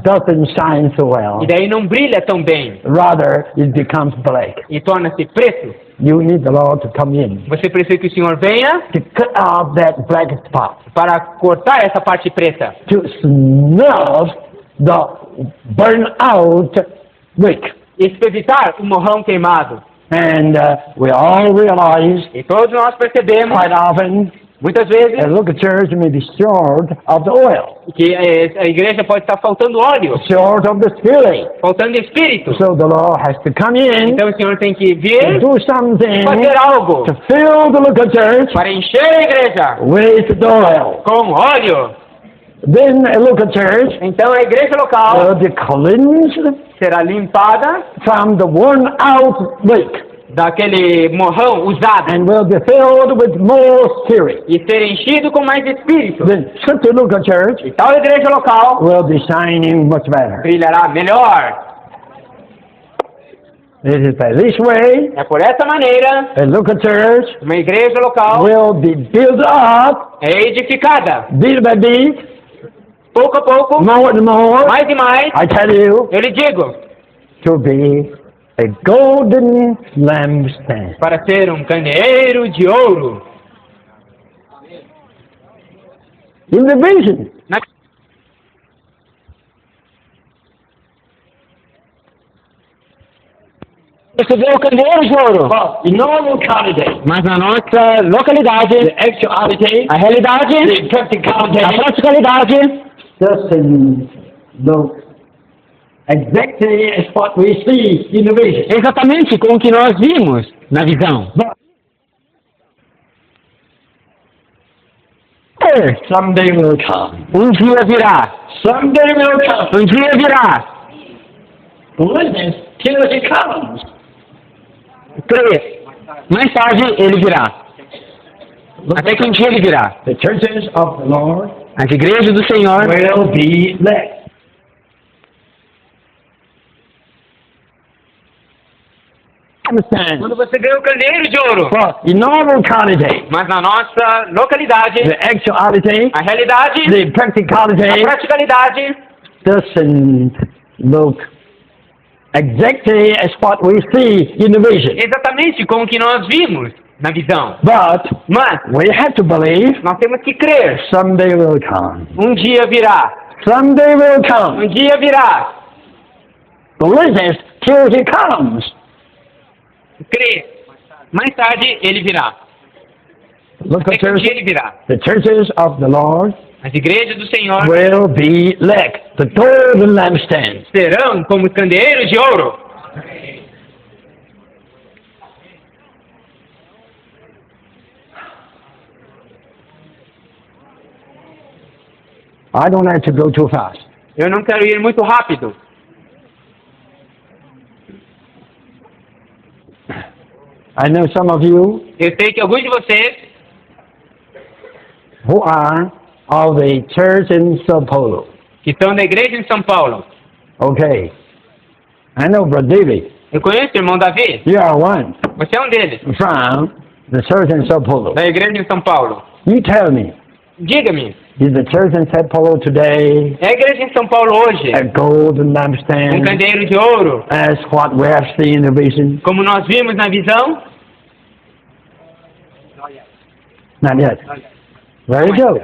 doesn't shine so well. E daí não brilha tão bem Rather, it becomes black. e torna-se preto. You need the Lord to come in Você precisa que o Senhor venha to cut out that black spot, para cortar essa parte preta, to snuff the burn-out wick. evitar o morrão queimado. And we all realize E todos nós percebemos, quite often, muitas vezes, a local church may be short of the oil, que a igreja pode estar faltando óleo, short of the spirit. faltando espírito. So the Lord has to come in Então o Senhor tem que and vir do something fazer algo to fill the local church para encher a igreja with the oil. com óleo. Then a local church Então a igreja local will be cleansed será limpada from the worn-out wick daquele morrão usado and will be filled with more spirit. e ser enchido com mais espírito. Then such a local church E tal igreja local will be shining much better. brilhará melhor. It is by this way É por essa maneira a local church uma igreja local will be built up é edificada. bit by bit, Pouco a pouco, more and more. mais e mais, I tell you, eu lhe digo, to be a golden lampstand. para ser um candeeiro de ouro. In the vision, Na- Você vê o candeeiro de ouro. in our locality, Mas na nossa localidade, the actuality, a realidade, the practicality, a praticalidade, doesn't look exactly as what we see in the vision. é exatamente com o que nós vimos na visão. Someday will come. Um dia virá. Someday will come. Um dia virá. Witness till it comes. Crê. Mais tarde ele virá. Até que um dia ele virá. The churches of the Lord As igrejas do Senhor will be led. Understand? Quando você vê o candeeiro de ouro, But in our locality, mas na nossa localidade, the actuality, a realidade, the a practicality praticalidade, doesn't look exactly as what we see in the vision. exatamente com o que nós vimos na visão. But Mas we have to believe nós temos que crer. someday will come. Um dia virá. Someday will come. Um dia virá. Believe it till he comes. crê. Mais tarde ele virá. Look Até at que um dia ele virá. the churches of the Lord As igrejas do Senhor will be like the golden lampstands. serão como os candeeiros de ouro. I don't have to go too fast. Eu não quero ir muito rápido. I know some of you Eu sei que alguns de vocês who are of the church in Sao Paulo. que estão da igreja em São Paulo. Okay. I know Brother David. Eu conheço o irmão Davi. You are one Você é um deles, from the church in Sao Paulo. da igreja em São Paulo. You tell me, Diga-me, is the church in Sao Paulo today é a igreja em São Paulo hoje a golden um lampstand candeeiro de ouro, as what we have seen in the vision? como nós vimos na visão? Not yet. Very good.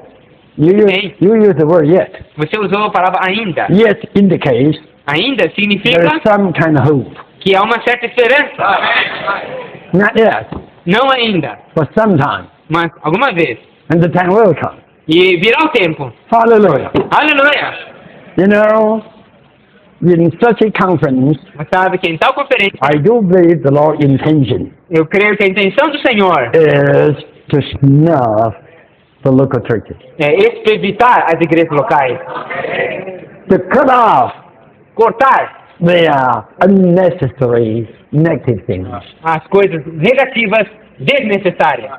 You use the word yet. Você usou a palavra ainda. Yet indicates Ainda significa there's some kind of hope. que há uma certa esperança. Not yet, Não ainda, but sometime. mas alguma vez. And the time will come. E virá o tempo. Hallelujah. Aleluia! You know, in such a conference, Mas sabe que em tal conferência, I do believe the Lord's intention eu creio que a intenção do Senhor is to snuff the local churches. é evitar as igrejas locais. To cut off Cortar the unnecessary negative things. as coisas negativas desnecessárias.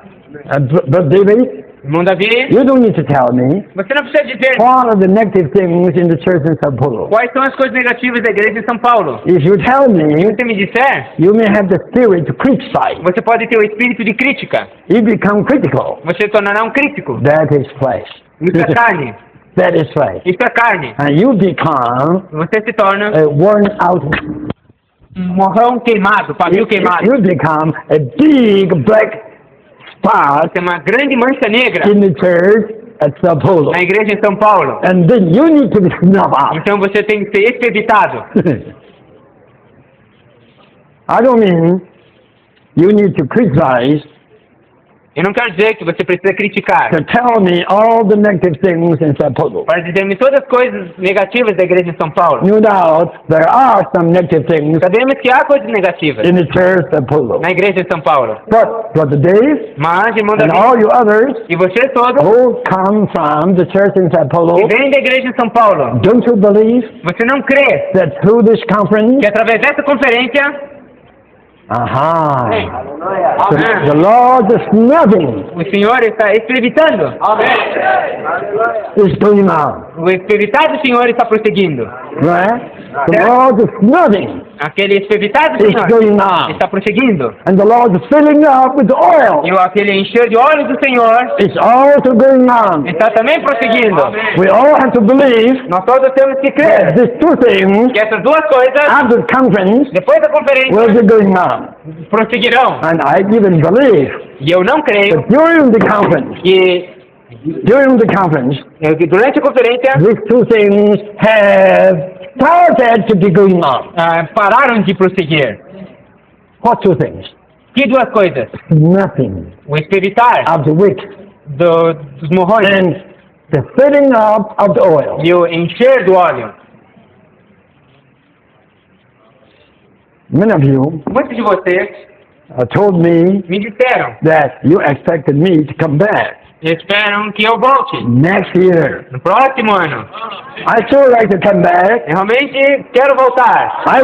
But David, Irmão Davi, you don't need to tell me você não precisa dizer what are the negative things in the church in Sao Paulo. quais são as coisas negativas da igreja em São Paulo. If you tell me, Se você me disser, you may have the spirit to criticize. você pode ter o espírito de crítica. You become critical. Você se tornará um crítico. That is flesh. Isso é carne. That is flesh. Isso é carne. And you become Você se torna a worn out. um morrão queimado, pavio queimado. You become a big black spot Você é uma grande mancha negra in the church at Sao Paulo. na igreja em São Paulo. And then you need to be snubbed out. Então você tem que ser expeditado. I don't mean you need to criticize Eu não quero dizer que você precisa criticar. to tell me all the negative things in Sao Paulo. Para dizer-me todas as coisas negativas da igreja em São Paulo. No doubt there are some negative things Sabemos que há coisas negativas in the church at Sao Paulo. na igreja em São Paulo. But Brother Dave Mas, irmão and Davi, all you others e você todos who come from the church in Sao Paulo, que vêm da igreja em São Paulo, don't you believe você não crê that through this conference, que através dessa conferência, the Lord is nothing o Senhor está expeditando? is going on, O expeditado do Senhor está prosseguindo. right? The Lord is nothing Aquele expeditado do is Senhor going on, está prosseguindo. and the Lord is filling up with oil. E aquele encher de óleo do Senhor It's also going on. está também prosseguindo. We all have to believe Nós todos temos que that crer these two things que essas duas coisas, after the conference depois da conferência, will be going on. prosseguirão. And I even believe E eu não creio that during the conference, que durante a conferência these two things have started to be going on. pararam de prosseguir. What two things? Que duas coisas? Nothing O expeditar of the wick dos morrões and the filling up of the oil. e o encher do óleo. Many of you Muitos de vocês told me me disseram, that you expected me to come back esperam que eu volte next year. no próximo ano. I sure like to come back. Eu realmente quero voltar. I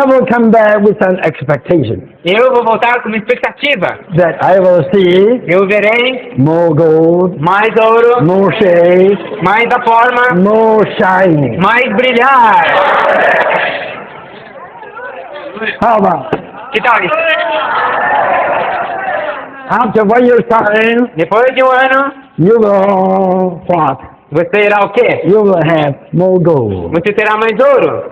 will come back with an expectation Eu vou voltar com uma expectativa. that I will see Eu verei more gold, mais ouro, more shade, mais da forma, more shining. mais brilhar. How about Que tal isso? after 1 year's time, Depois de um ano, you will what? você irá o quê? You will have more gold, Você terá mais ouro,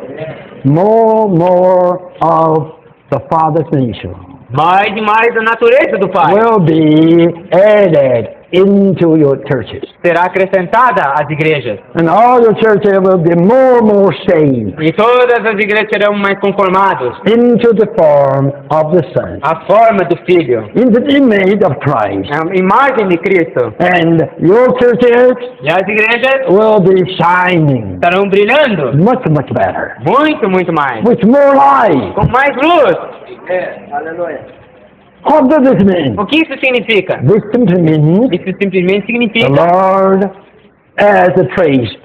more of the Father's nature mais e mais da natureza do Pai. will be added into your churches. será acrescentada às igrejas. And all your churches will be more and more saved E todas as igrejas serão mais conformadas into the form of the Son, à forma do Filho, into the image of Christ. a imagem de Cristo. And your churches E as igrejas will be shining estarão brilhando much, much better, muito, muito mais. with more light. Com mais luz. What does this mean? O que isso significa? This simply means Isso simplesmente the significa Lord, as a priest,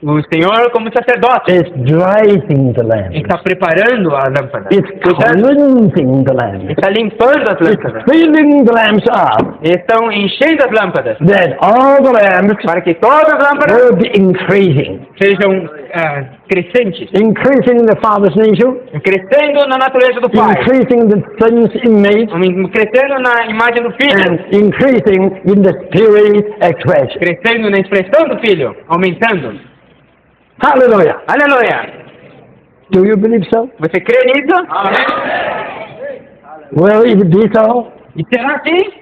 o Senhor como sacerdote. is lighting the lamp. Ele está preparando a lâmpada. It's cleansing the lamp. Está limpando as lâmpadas. Filling the lamps up, Estão enchendo as lâmpadas. that all the lamps Para que todas as lâmpadas will be increasing. sejam crescentes. Increasing the Father's nature, Crescendo na natureza do Pai. increasing the Son's image, Crescendo na imagem do Filho. and increasing in the Spirit expression. Crescendo na expressão do Filho. Aumentando. Hallelujah. Aleluia. Do you believe so? Você crê nisso? Will it be so? E será assim?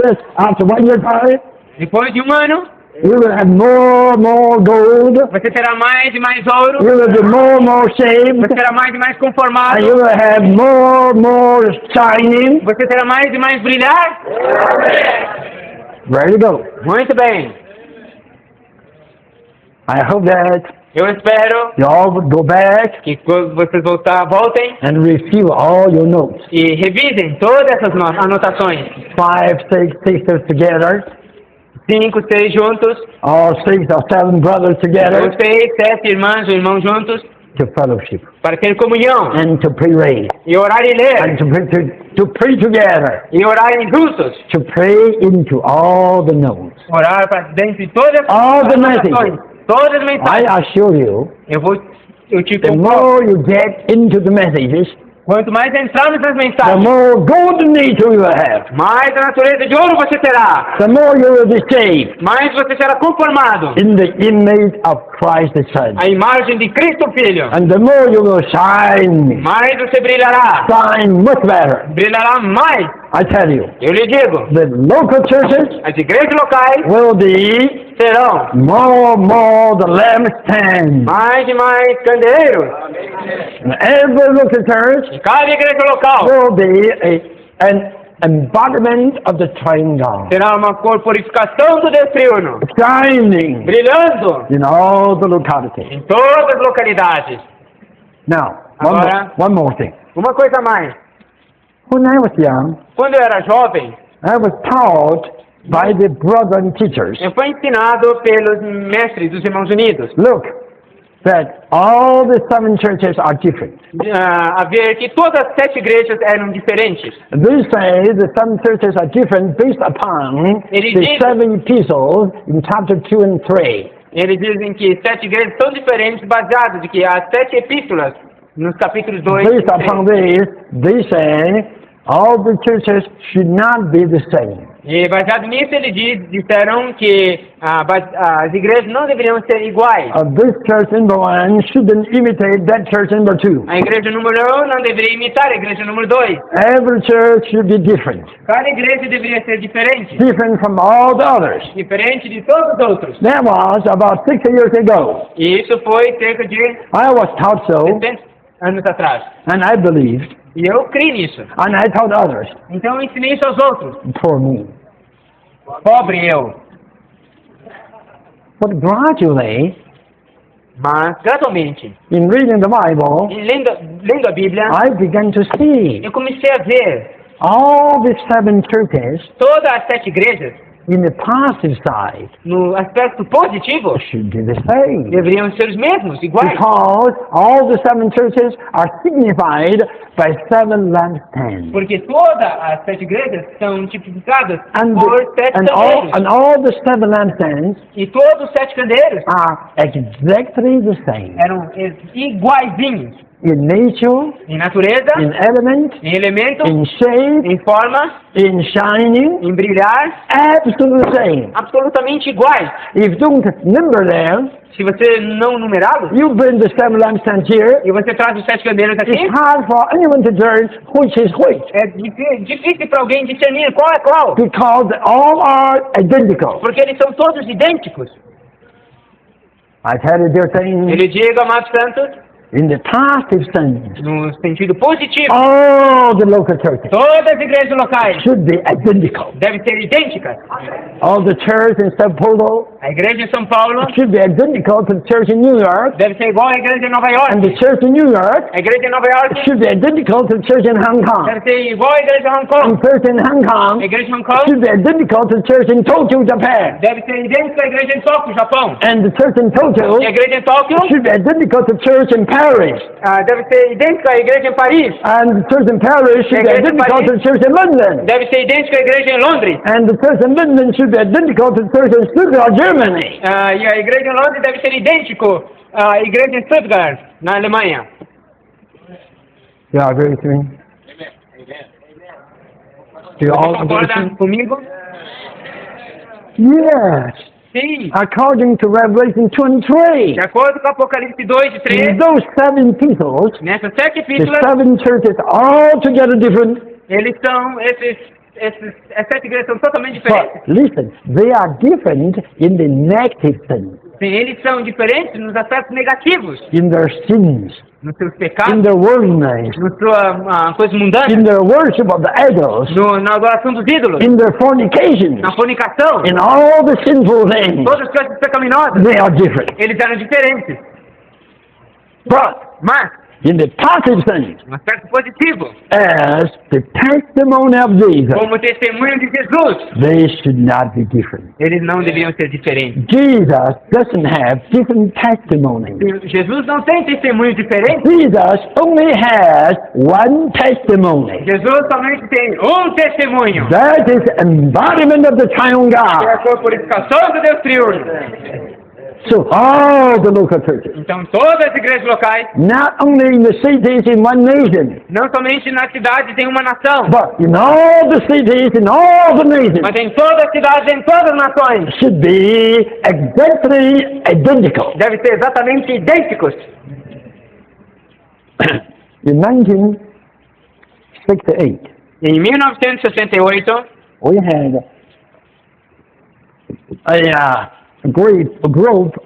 Yes, after 1 year time, Depois de um ano, you will have more gold. você terá mais e mais ouro. You will be more saved. Você será mais e mais And conformado. you will have more shining. Você terá mais e mais brilhar. Where to go? Muito bem. I hope that Eu espero you all would go back que quando vocês voltem and review all your notes. e revisem todas essas anotações. 5, 6 sisters together, 5, 6 juntos. or 6 or 7 brothers Ou together 6, 7 irmãs ou irmãos juntos. to fellowship Para ter comunhão. and to pray E orar e ler. and to pray together, E orarem juntos. to pray into all the notes. Orar para dentro de todas All as the anotações. messages. Todas as I mensagens. assure you, Eu te the concordo. more you get into the messages, Quanto mais entrar nessas the mensagens, more golden nature you will have. mais a natureza de ouro você terá. The more you will be saved Mais você será conformado in the image of Christ the Son. à imagem de Cristo Filho. And the more you will shine, Mais você brilhará. shine much better. Brilhará mais. I tell you, Eu lhe digo, the local churches as igrejas locais will be serão more the lampstand. mais e mais candeeiros. And every local church Cada igreja local will be an embodiment of the triune. será uma corporificação do Deus triuno, Shining brilhando in all the localities. em todas as localidades. Now, Agora- one more thing. Uma coisa a mais, When I was young, quando eu era jovem, I was taught by the brethren teachers, eu fui ensinado pelos mestres dos Irmãos Unidos look, that all the 7 churches are different. a ver que todas as 7 igrejas eram diferentes. They say the 7 churches are different based upon It is the different. 7 epistles in chapter 2 and 3. Eles dizem que 7 igrejas são diferentes baseado de que as 7 epístolas nos capítulos 2 Based upon this, they say all the churches should not be the same. e baseado nisso eles disseram que as igrejas não deveriam ser iguais. This church number 1 shouldn't imitate that church number 2. A igreja número 1 não deveria imitar a igreja número 2. Every church should be different, Cada igreja deveria ser diferente. different from all the others. Diferente de todos os outros. That was about 60 years ago. E isso foi cerca de I was taught so, 60 anos atrás. and I believed, E eu criei nisso. and I taught others. Então eu ensinei isso aos outros. For me. Pobre eu. But gradually, Mas, gradualmente, in reading the Bible, e lendo a Bíblia, I began to see eu comecei a ver all the 7 churches todas as 7 igrejas, in the positive side no aspecto positivo, should be the same. deveriam ser os mesmos, iguais. Because all the 7 churches are signified by 7 lampstands. Porque todas as 7 igrejas são tipificadas And, por 7 candeiros. and all the 7 lampstands E todos os 7 candeiros are exactly the same. eram iguaizinhos. in nature, em natureza, in element, em elemento, in shape, em forma, in shining, em brilhar, absolutely the same. absolutamente iguais. If you don't number them, Se você não numerá-los, you bring the seven lampstands here, e você traz os 7 candeiros aqui, it's hard for anyone to discern which is which, é difícil para alguém discernir qual é qual, because all are identical. porque eles são todos idênticos. I tell you, dear things, Ele diga, amados santos, in the positive sense, no sentido positivo, all the local churches todas as igrejas locais should be identical. devem ser idênticas. All the church in Sao Paulo A igreja em São Paulo should be identical to the church in New York, deve ser igual à igreja em Nova and York. the church in New York A igreja em Nova York should be identical to the church in Hong Kong, deve ser igual à igreja em Hong and Kong. the church in Hong A Kong igreja em Hong Kong should be identical to the church in Tokyo, Japan, deve ser idêntica à igreja em Tóquio, Japão. and the church in Tokyo E a igreja em Tóquio should be identical to the church in Paris, deve ser idêntica à igreja em Paris. and the church in Paris should be Igreja em identical Paris. to the church in London, Deve ser idêntica à igreja em Londres. and the church in London should be identical to the church in Stuttgart, Germany. E a igreja em Londres deve ser idêntico à igreja em Stuttgart, na Alemanha. You all agree with me? Do you all agree with Concorda me? comigo? Yes. Sim. According to Revelation 23, De acordo com Apocalipse 2 e 3, in those seven epistles, nessas 7 the epístolas, seven churches are altogether different. eles são, as 7 igrejas são totalmente diferentes. But listen, they are different in the negative sense, Sim, eles são diferentes nos aspectos negativos, in their sins, nos seus in pecados, their worldliness, na sua coisa mundana, in their worship of the idols, na adoração dos ídolos, in their fornications, na fornicação, in all the sinful things. todas as coisas pecaminosas, They are different. eles eram diferentes. But Mas, in the positive sense, no aspecto positivo, as the testimony of Jesus, como testemunho de Jesus, they should not be different. eles não deveriam ser diferentes. Jesus doesn't have different testimonies. Jesus não tem testemunho diferente. Jesus only has one testimony. Jesus somente tem um testemunho. That is embodiment of the triune É God. a corporificação do Deus triuno. So all the local churches, Então todas as igrejas locais, not only in the cities in one nation, não somente nas cidades em uma nação, but in all the cities in all the nations, mas em todas as cidades, em todas as nações, should be exactly identical. devem ser exatamente idênticos. In 1968, Em 1968, we had a group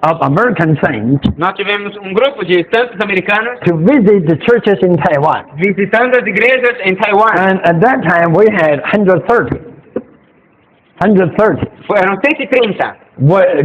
of American saints nós tivemos um grupo de santos americanos to visit the churches in Taiwan. visitando as igrejas em Taiwan. And at that time, we had 130 Eram 130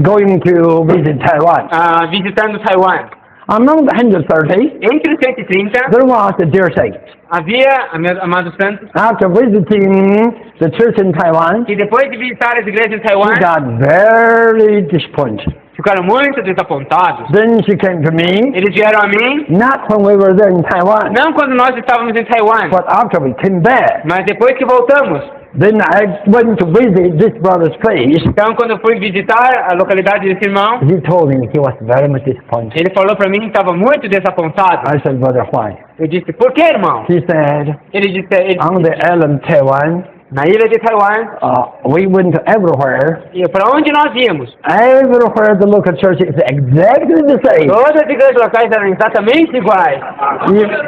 going to visit Taiwan. visitando Taiwan. Among the 130, Entre os 130, there was a dear saint. havia, amados santos, After visiting the church in Taiwan, que depois de visitar as igrejas em she Taiwan, got very disappointed. ficaram muito desapontados. Then she came to me, Eles vieram a mim, not when we were there in Taiwan, não quando nós estávamos em Taiwan, but after we came back. mas depois que voltamos. Then I went to visit this brother's place. Então, quando eu fui visitar a localidade desse irmão, He told me he was very much disappointed. ele falou para mim que estava muito desapontado. I said, brother, why? Eu disse, por que, irmão? He said, Ele disse, on the island Taiwan, na ilha de Taiwan, we went to everywhere. e para onde nós íamos? Everywhere the local church is exactly the same. Todas as igrejas locais eram exatamente iguais.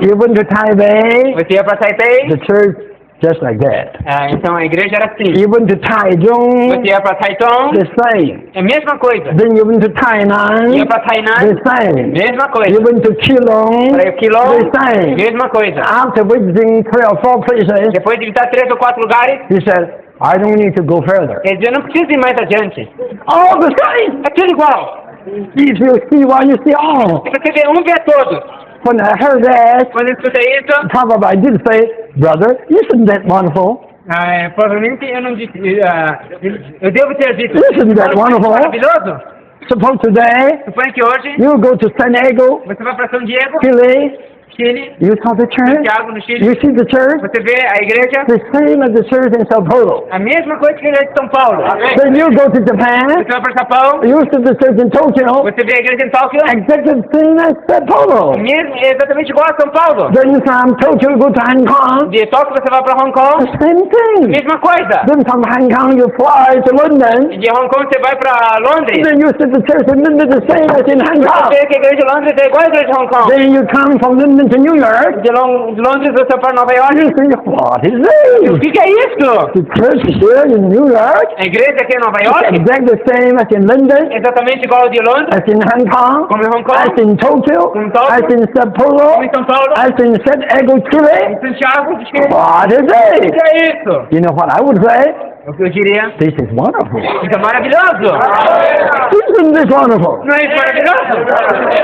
You went to Taipei, Você ia para Taipei, the church just like that. então a igreja era assim. You went to Taichung, Você ia para Taichung, the same. é a mesma coisa. Then you went to Tainan, Ia para Tainan, the same. mesma You coisa. went to Keelung, Para Quilom, the same. mesma coisa. After visiting 3 or 4 places, Depois de visitar 3 ou 4 lugares, he said, I don't need to go further. ele dizia, não precisa ir mais adiante. All the same. É tudo igual. If you see one, you see all. Se você vê um, vê todos. When I heard that, Quando eu escutei isso, probably I did say, brother, isn't that wonderful? provavelmente eu não disse, eu devo ter dito. Isn't that wonderful? Maravilhoso. Suppose today Suponha que hoje you go to San Diego, você vai para São Diego, Chile, Chile, You saw the church? Santiago, no Chile. You see the church? Você vê a igreja, The same as the church in Sao Paulo. a mesma coisa que a igreja de São Paulo. Then you go to Japan, Você vai para Japão, you see the church in Tokyo, você vê a igreja em Tóquio, exactly the same as Sao Paulo. exatamente igual a São Paulo. Then from Tokyo you go to Hong Kong, De Tóquio você vai para Hong the Kong, same thing. mesma coisa. Then from Hong Kong you fly to London, De Hong Kong você vai para Londres, then you see the church in London the same as in Hong Kong. você vê que a igreja de Londres é igual a igreja de Hong Kong. Then you come from London to New York, De Londres você vai para Nova York. you think, what is O this? que é isso? The church here in New York A igreja aqui em Nova is York, exactly the same as in London, exatamente igual a de Londres, as in Hong Kong, como em Hong as Kong, in Tokyo, Em Tóquio. as in Sao Paulo, como em São Paulo, as in Santiago, Chile. em Santiago de Chile. What is O this? que é isso? You know what I would say? O que eu diria? This is wonderful. Isso é maravilhoso. Isn't this wonderful? Não é isso maravilhoso?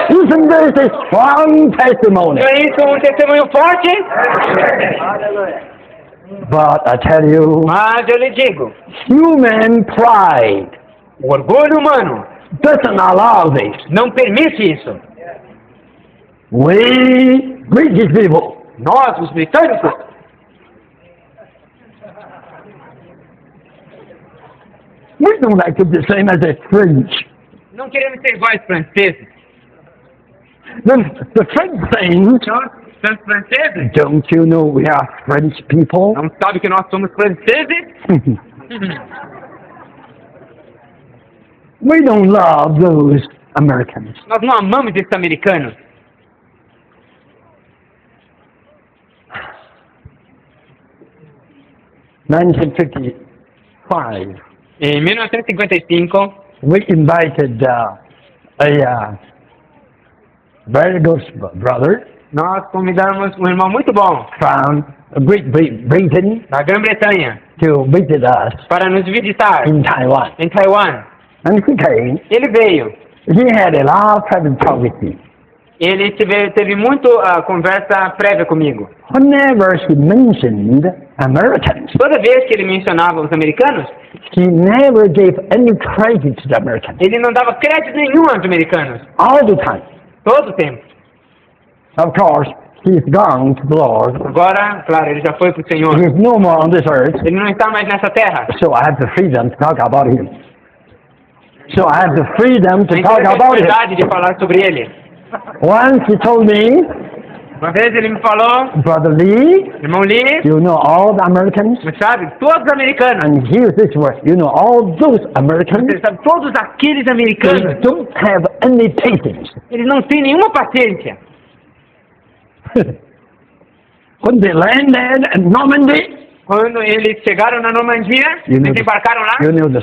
Isn't this a strong testimony? Não é isso um testemunho forte? But I tell you, Mas eu lhe digo, human pride o orgulho humano doesn't allow this. não permite isso. We British people, Nós, os britânicos, we don't like to be the same as the French. não queremos ser iguais franceses. The French things, Nós, somos franceses, don't you know we are French people? não sabe que nós somos franceses? We don't love those Americans. Nós não amamos esses americanos. (1955), Em 1955, we invited a very good brother nós convidamos um irmão muito bom from Great Britain da Grã-Bretanha to visit us para nos visitar in Taiwan. em Taiwan. And he came. Ele veio. He had a lot of private talk with me. Ele teve muito conversa prévia comigo. Whenever he mentioned Americans, Toda vez que ele mencionava os americanos, he never gave any credit to the Americans. ele não dava crédito nenhum aos americanos. All the time. Todo o tempo. Of course, he's gone to the Lord. Agora, claro, ele já foi para o Senhor. He's no more on this earth. Ele não está mais nessa terra. So I have the freedom to talk about him. So I have the freedom to Tem talk toda a about him. liberdade de falar sobre ele. Once he told me, Uma vez ele me falou, Brother Lee, irmão Lee, you know all the Americans? você sabe, todos os americanos. And here's this word, you know all those Americans? Você sabe, todos aqueles They americanos, don't have any patience. eles não têm nenhuma paciência. When they landed in Normandy, Quando eles chegaram na Normandia, you know, eles embarcaram lá, you know the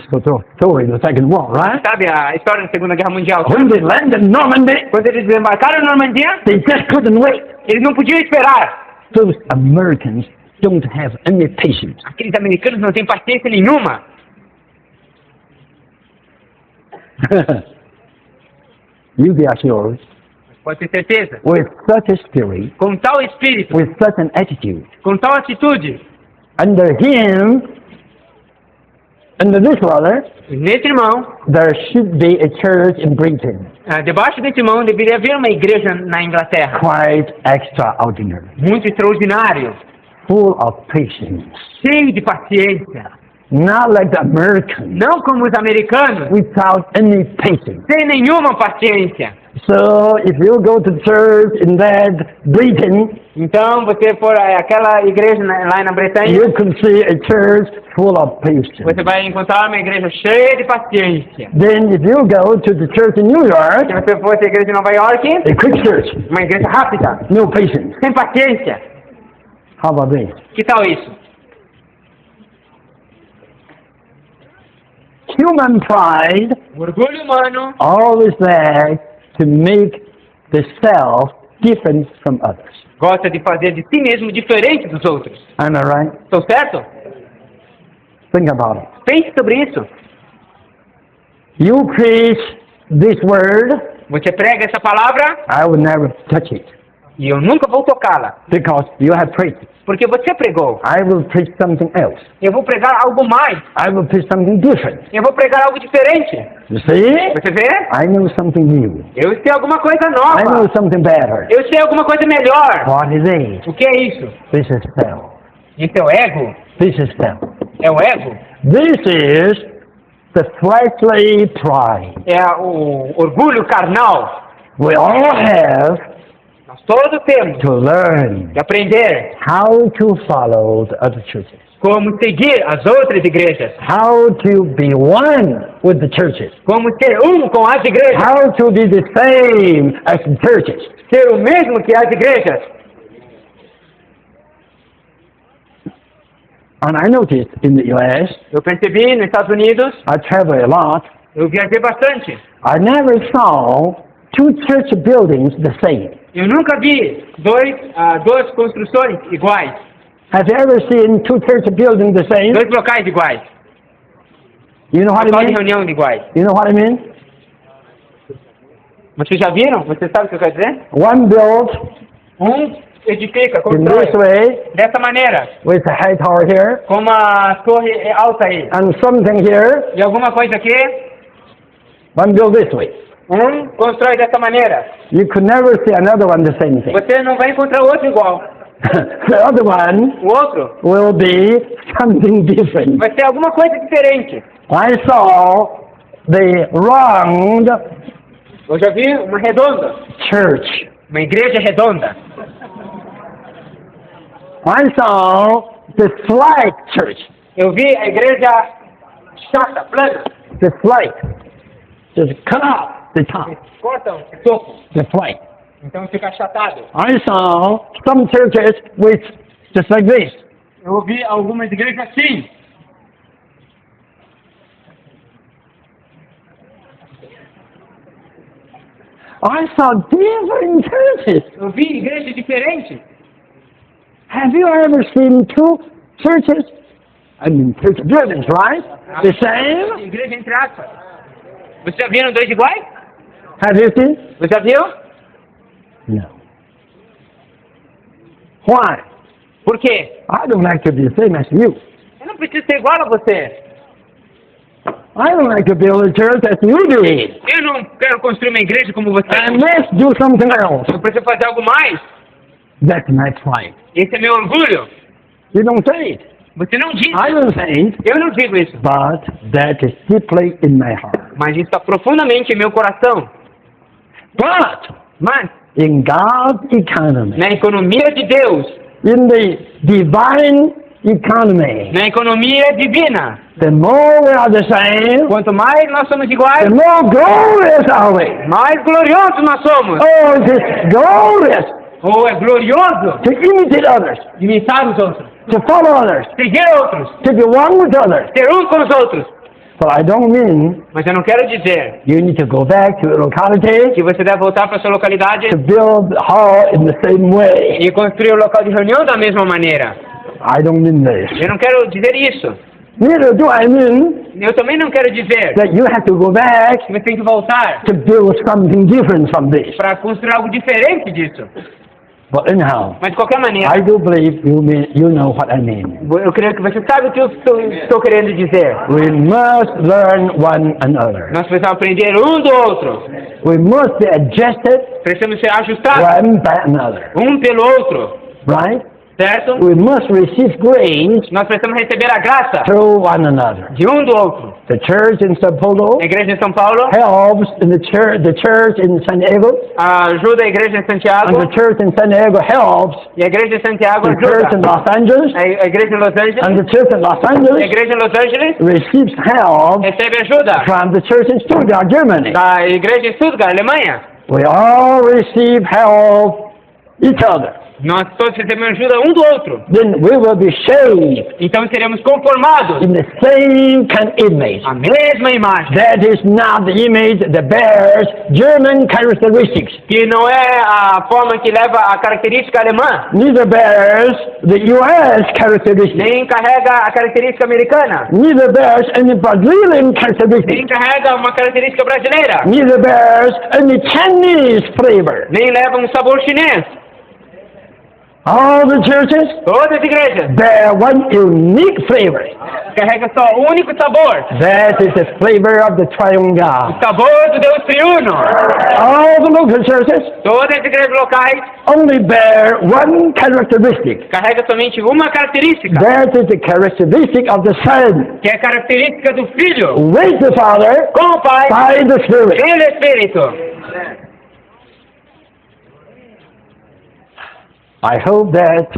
story of the Second War, right? sabe a história da Segunda Guerra Mundial. When they landed in Normandy, Quando eles desembarcaram na Normandia, they just couldn't wait. eles não podiam esperar. Those Americans don't have any patience. Aqueles americanos não têm paciência nenhuma. You be assured, Pode ter certeza. with such a spirit, Com tal espírito, with such an attitude, com tal atitude, under him, under this brother, nesse irmão, there should be a church in Britain, debaixo desse irmão deveria haver uma igreja na Inglaterra. quite extraordinary, Muito extraordinário, full of patience, cheio de paciência. not like the Americans, Não como os americanos, without any patience. sem nenhuma paciência. So if you go to church in that Britain, Então, você for àquela igreja lá na Bretanha, you can see a church full of patience. você vai encontrar uma igreja cheia de paciência. Then if you go to the church in New Se York, você for à igreja de Nova York, a quick church, uma igreja rápida, no patience. sem paciência. How about this? Que tal isso? Human pride O orgulho humano always there to make the self different from others. gosta de fazer de si mesmo diferente dos outros. Am I right? Estou certo? Think about it. Pense sobre isso. You preach this word, Você prega essa palavra, I will never touch it. E eu nunca vou tocá-la. because you have preached. Porque você pregou. I will preach something else. Eu vou pregar algo mais. I will preach something different. Eu vou pregar algo diferente. You see? Você vê? I know something new. Eu sei alguma coisa I know nova. something better. Eu sei alguma coisa melhor. What is it? O que é isso? This is self. Isso é o ego? This is self. É o ego? This is the fleshly pride. É o orgulho carnal. We all have Nós todos temos to learn que aprender how to follow the other churches, como seguir as outras igrejas. how to be one with the churches, Como ser com as igrejas. how to be the same as the churches. Ser o mesmo que as igrejas. And I noticed in the U.S., Eu percebi nos Estados Unidos, I travel a lot, eu viajei bastante. I never saw two church buildings the same. Eu nunca vi duas construções iguais. Have you ever seen two church buildings the same? Dois locais iguais. You know what I Local de mean? reunião iguais. You know what I mean? Vocês já viram? Você sabe o que eu quero dizer? One built Edifica, in constrói. this way, Dessa maneira. with a high tower here, Com uma torre alta aí. and something here, E alguma coisa aqui. one built this way. Constrói dessa maneira. You could never see another one the same thing. Você não vai encontrar outro igual. The other one O outro will be something different. vai ser alguma coisa diferente. I saw the round Eu já vi uma redonda. church. Uma igreja redonda. I saw the flat church. Eu vi a igreja chata, plana. The flat. Just cut off the top. Cortam o topo. The flat. Então fica achatado. I saw some churches with just like this. Eu vi algumas igrejas assim. I saw different churches. Eu vi igrejas diferentes. Have you ever seen two churches? I mean, church buildings, right? The same? Igreja entre aspas. Você já viram dois iguais? Have you seen? Você já viu? No. Why? Por quê? I don't like to be the same as you. Eu não preciso ser igual a você. I don't like to build a church as you did. Eu não quero construir uma igreja como você. And let's do something else. Eu preciso fazer algo mais. That's my pride. Esse é meu orgulho. You don't say it. Você não diz. I don't say it. Eu não digo isso. But that is deeply in my heart. Mas isso está profundamente em meu coração. But Mas, in God's economy, na economia de Deus, in the divine economy, na economia divina, the more we are the same, quanto mais nós somos iguais, the more glorious are we. mais gloriosos nós somos. Oh, it is glorious Ou é glorioso to imitate others, imitar os outros, to follow others, seguir outros, to be one with others. ser com os outros. But I don't mean Mas eu não quero dizer you need to go back to your locality que você deve voltar para sua localidade to build the hall in the same way. e construir o local de reunião da mesma maneira. I don't mean this. Eu não quero dizer isso. Neither do I mean Eu também não quero dizer that you have to go back que você tem que voltar to build something different from this. para construir algo diferente disso. But anyhow, Mas de qualquer maneira, I do believe you know what I mean. eu creio que você sabe o que eu estou querendo dizer. We must learn one another. Nós precisamos aprender um do outro. We must be adjusted Precisamos ser ajustados one by another. pelo outro. Right? Certo? We must receive grace Nós precisamos receber a graça through one another. de um do outro. The church in Sao Paulo A igreja em São Paulo helps in the church in San Diego, ajuda a igreja em Santiago. and the church in San Diego helps E a igreja em Santiago the church in ajuda Los Angeles, a igreja em Los Angeles. and the church in Los A Angeles igreja em Los Angeles receives help recebe ajuda from the church in Stuttgart, Germany. da igreja em Stuttgart, Alemanha. We all receive help each other. Nós todos recebemos ajuda um do outro. Then we will be shaped Então seremos conformados in the same kind of image. à mesma imagem. That is not the image that bears German characteristics. Que não é a forma que leva a característica alemã, Neither bears the U.S. characteristics. nem carrega a característica americana, Neither bears any Brazilian nem characteristics. carrega uma característica brasileira, Neither bears any Chinese flavor. nem leva um sabor chinês. All the churches Todas as igrejas bear one unique flavor. carregam só um único sabor. That is the flavor of the triune O God. sabor do Deus triuno. All the local churches Todas as igrejas locais only bear one characteristic. carregam somente uma característica, That is the characteristic of the Son, que é a característica do Filho with the Father, com o Pai by the Spirit. pelo Espírito. I hope that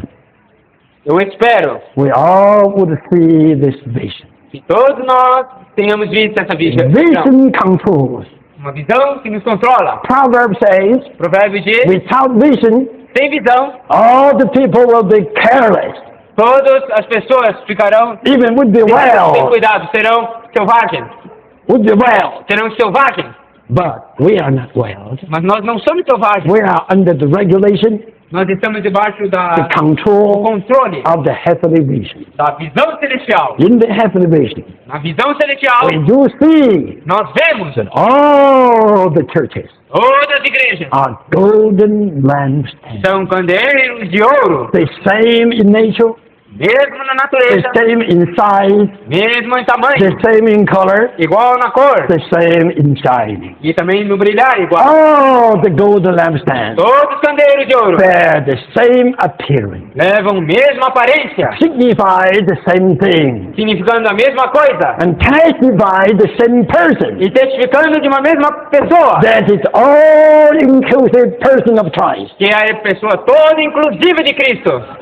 Eu espero we all would see this vision. que todos nós tenhamos visto essa visão. Vision controls. Uma visão que nos controla. Proverbs says, Provérbios diz, without vision, sem visão, all the people will be careless, todas as pessoas ficarão even with the sem well, cuidado, serão selvagens. with the well. Serão selvagens. But we are not well. Mas nós não somos selvagens. We are under the regulation, Nós estamos debaixo the do control controle of the heavenly vision. da visão celestial. In the heavenly vision, Na visão celestial, we do see nós vemos that all the churches todas as igrejas are golden lampstands, são candeeiros de ouro, the same in nature, mesmo na the natureza, same in size, mesmo em the tamanho, same in color, igual na cor, the same in shining. e também no brilhar igual. All the golden lampstands Todos os candeeiros de ouro bear the same appearance, levam a mesma aparência, signify the same thing, significando a mesma coisa, and testify the same person. e testificando de uma mesma pessoa, That is all-inclusive person of Christ. que é a pessoa toda inclusiva de Cristo.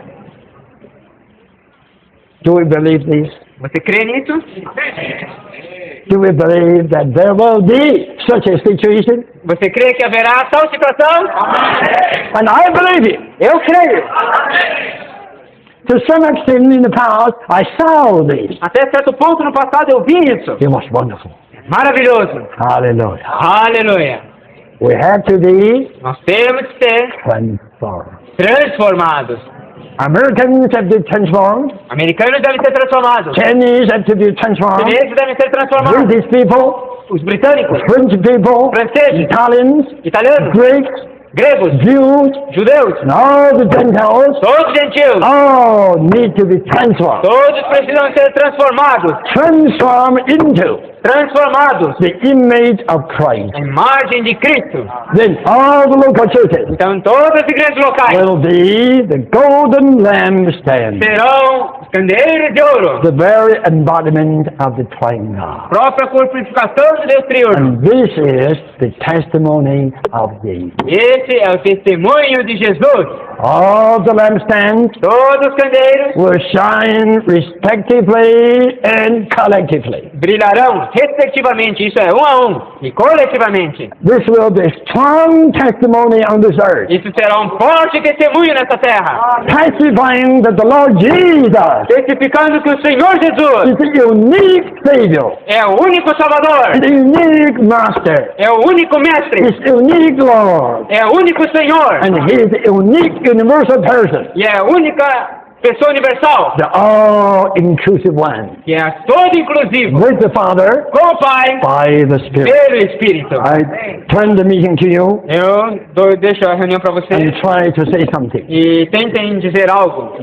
Do we believe this? Você crê nisso? Do we believe that there will be such a situation? Você crê que haverá tal situação? And I believe it. Eu creio. To some extent in the past, I saw this. Até certo ponto no passado eu vi isso. It was wonderful. Maravilhoso. Hallelujah. Aleluia. We have to be Nós temos que ser transformed. transformados. Americans have been transformed. Americanos devem ser transformados. Chinese have to be transformed. Chineses devem ser transformados. British people, Os britânicos, French people, franceses, Italians, italianos, Greeks, gregos, Jews, judeus, and all the Gentiles todos gentios, all need to be transformed. todos precisam ser transformados. Transformed into Transformados the image of Christ. à imagem de Cristo. Then all the local churches Então todas as igrejas locais will be the golden lampstand, serão os candeeiros de ouro, the very embodiment of the triune God. própria corporificação de Deus triuno. And this is the testimony of Jesus. Esse é o testemunho de Jesus. All the lampstands Todos os candeeiros will shine respectively and collectively. brilharão respectivamente, isso é, um a um, e coletivamente. This will be a strong testimony on this earth, Isso será um forte testemunho nessa terra, testifying that the Lord Jesus testificando que o Senhor Jesus is the unique Savior, é o único Salvador, the unique Master, é o único Mestre, is the unique Lord, é o único Senhor, and He is the unique universal person, e é a única pessoa universal, the all-inclusive one, que é todo inclusivo, with the Father, com o Pai, by the Spirit. pelo Espírito. I turn the meeting to you Eu deixo a reunião para and vocês try to say something. e tentem dizer algo.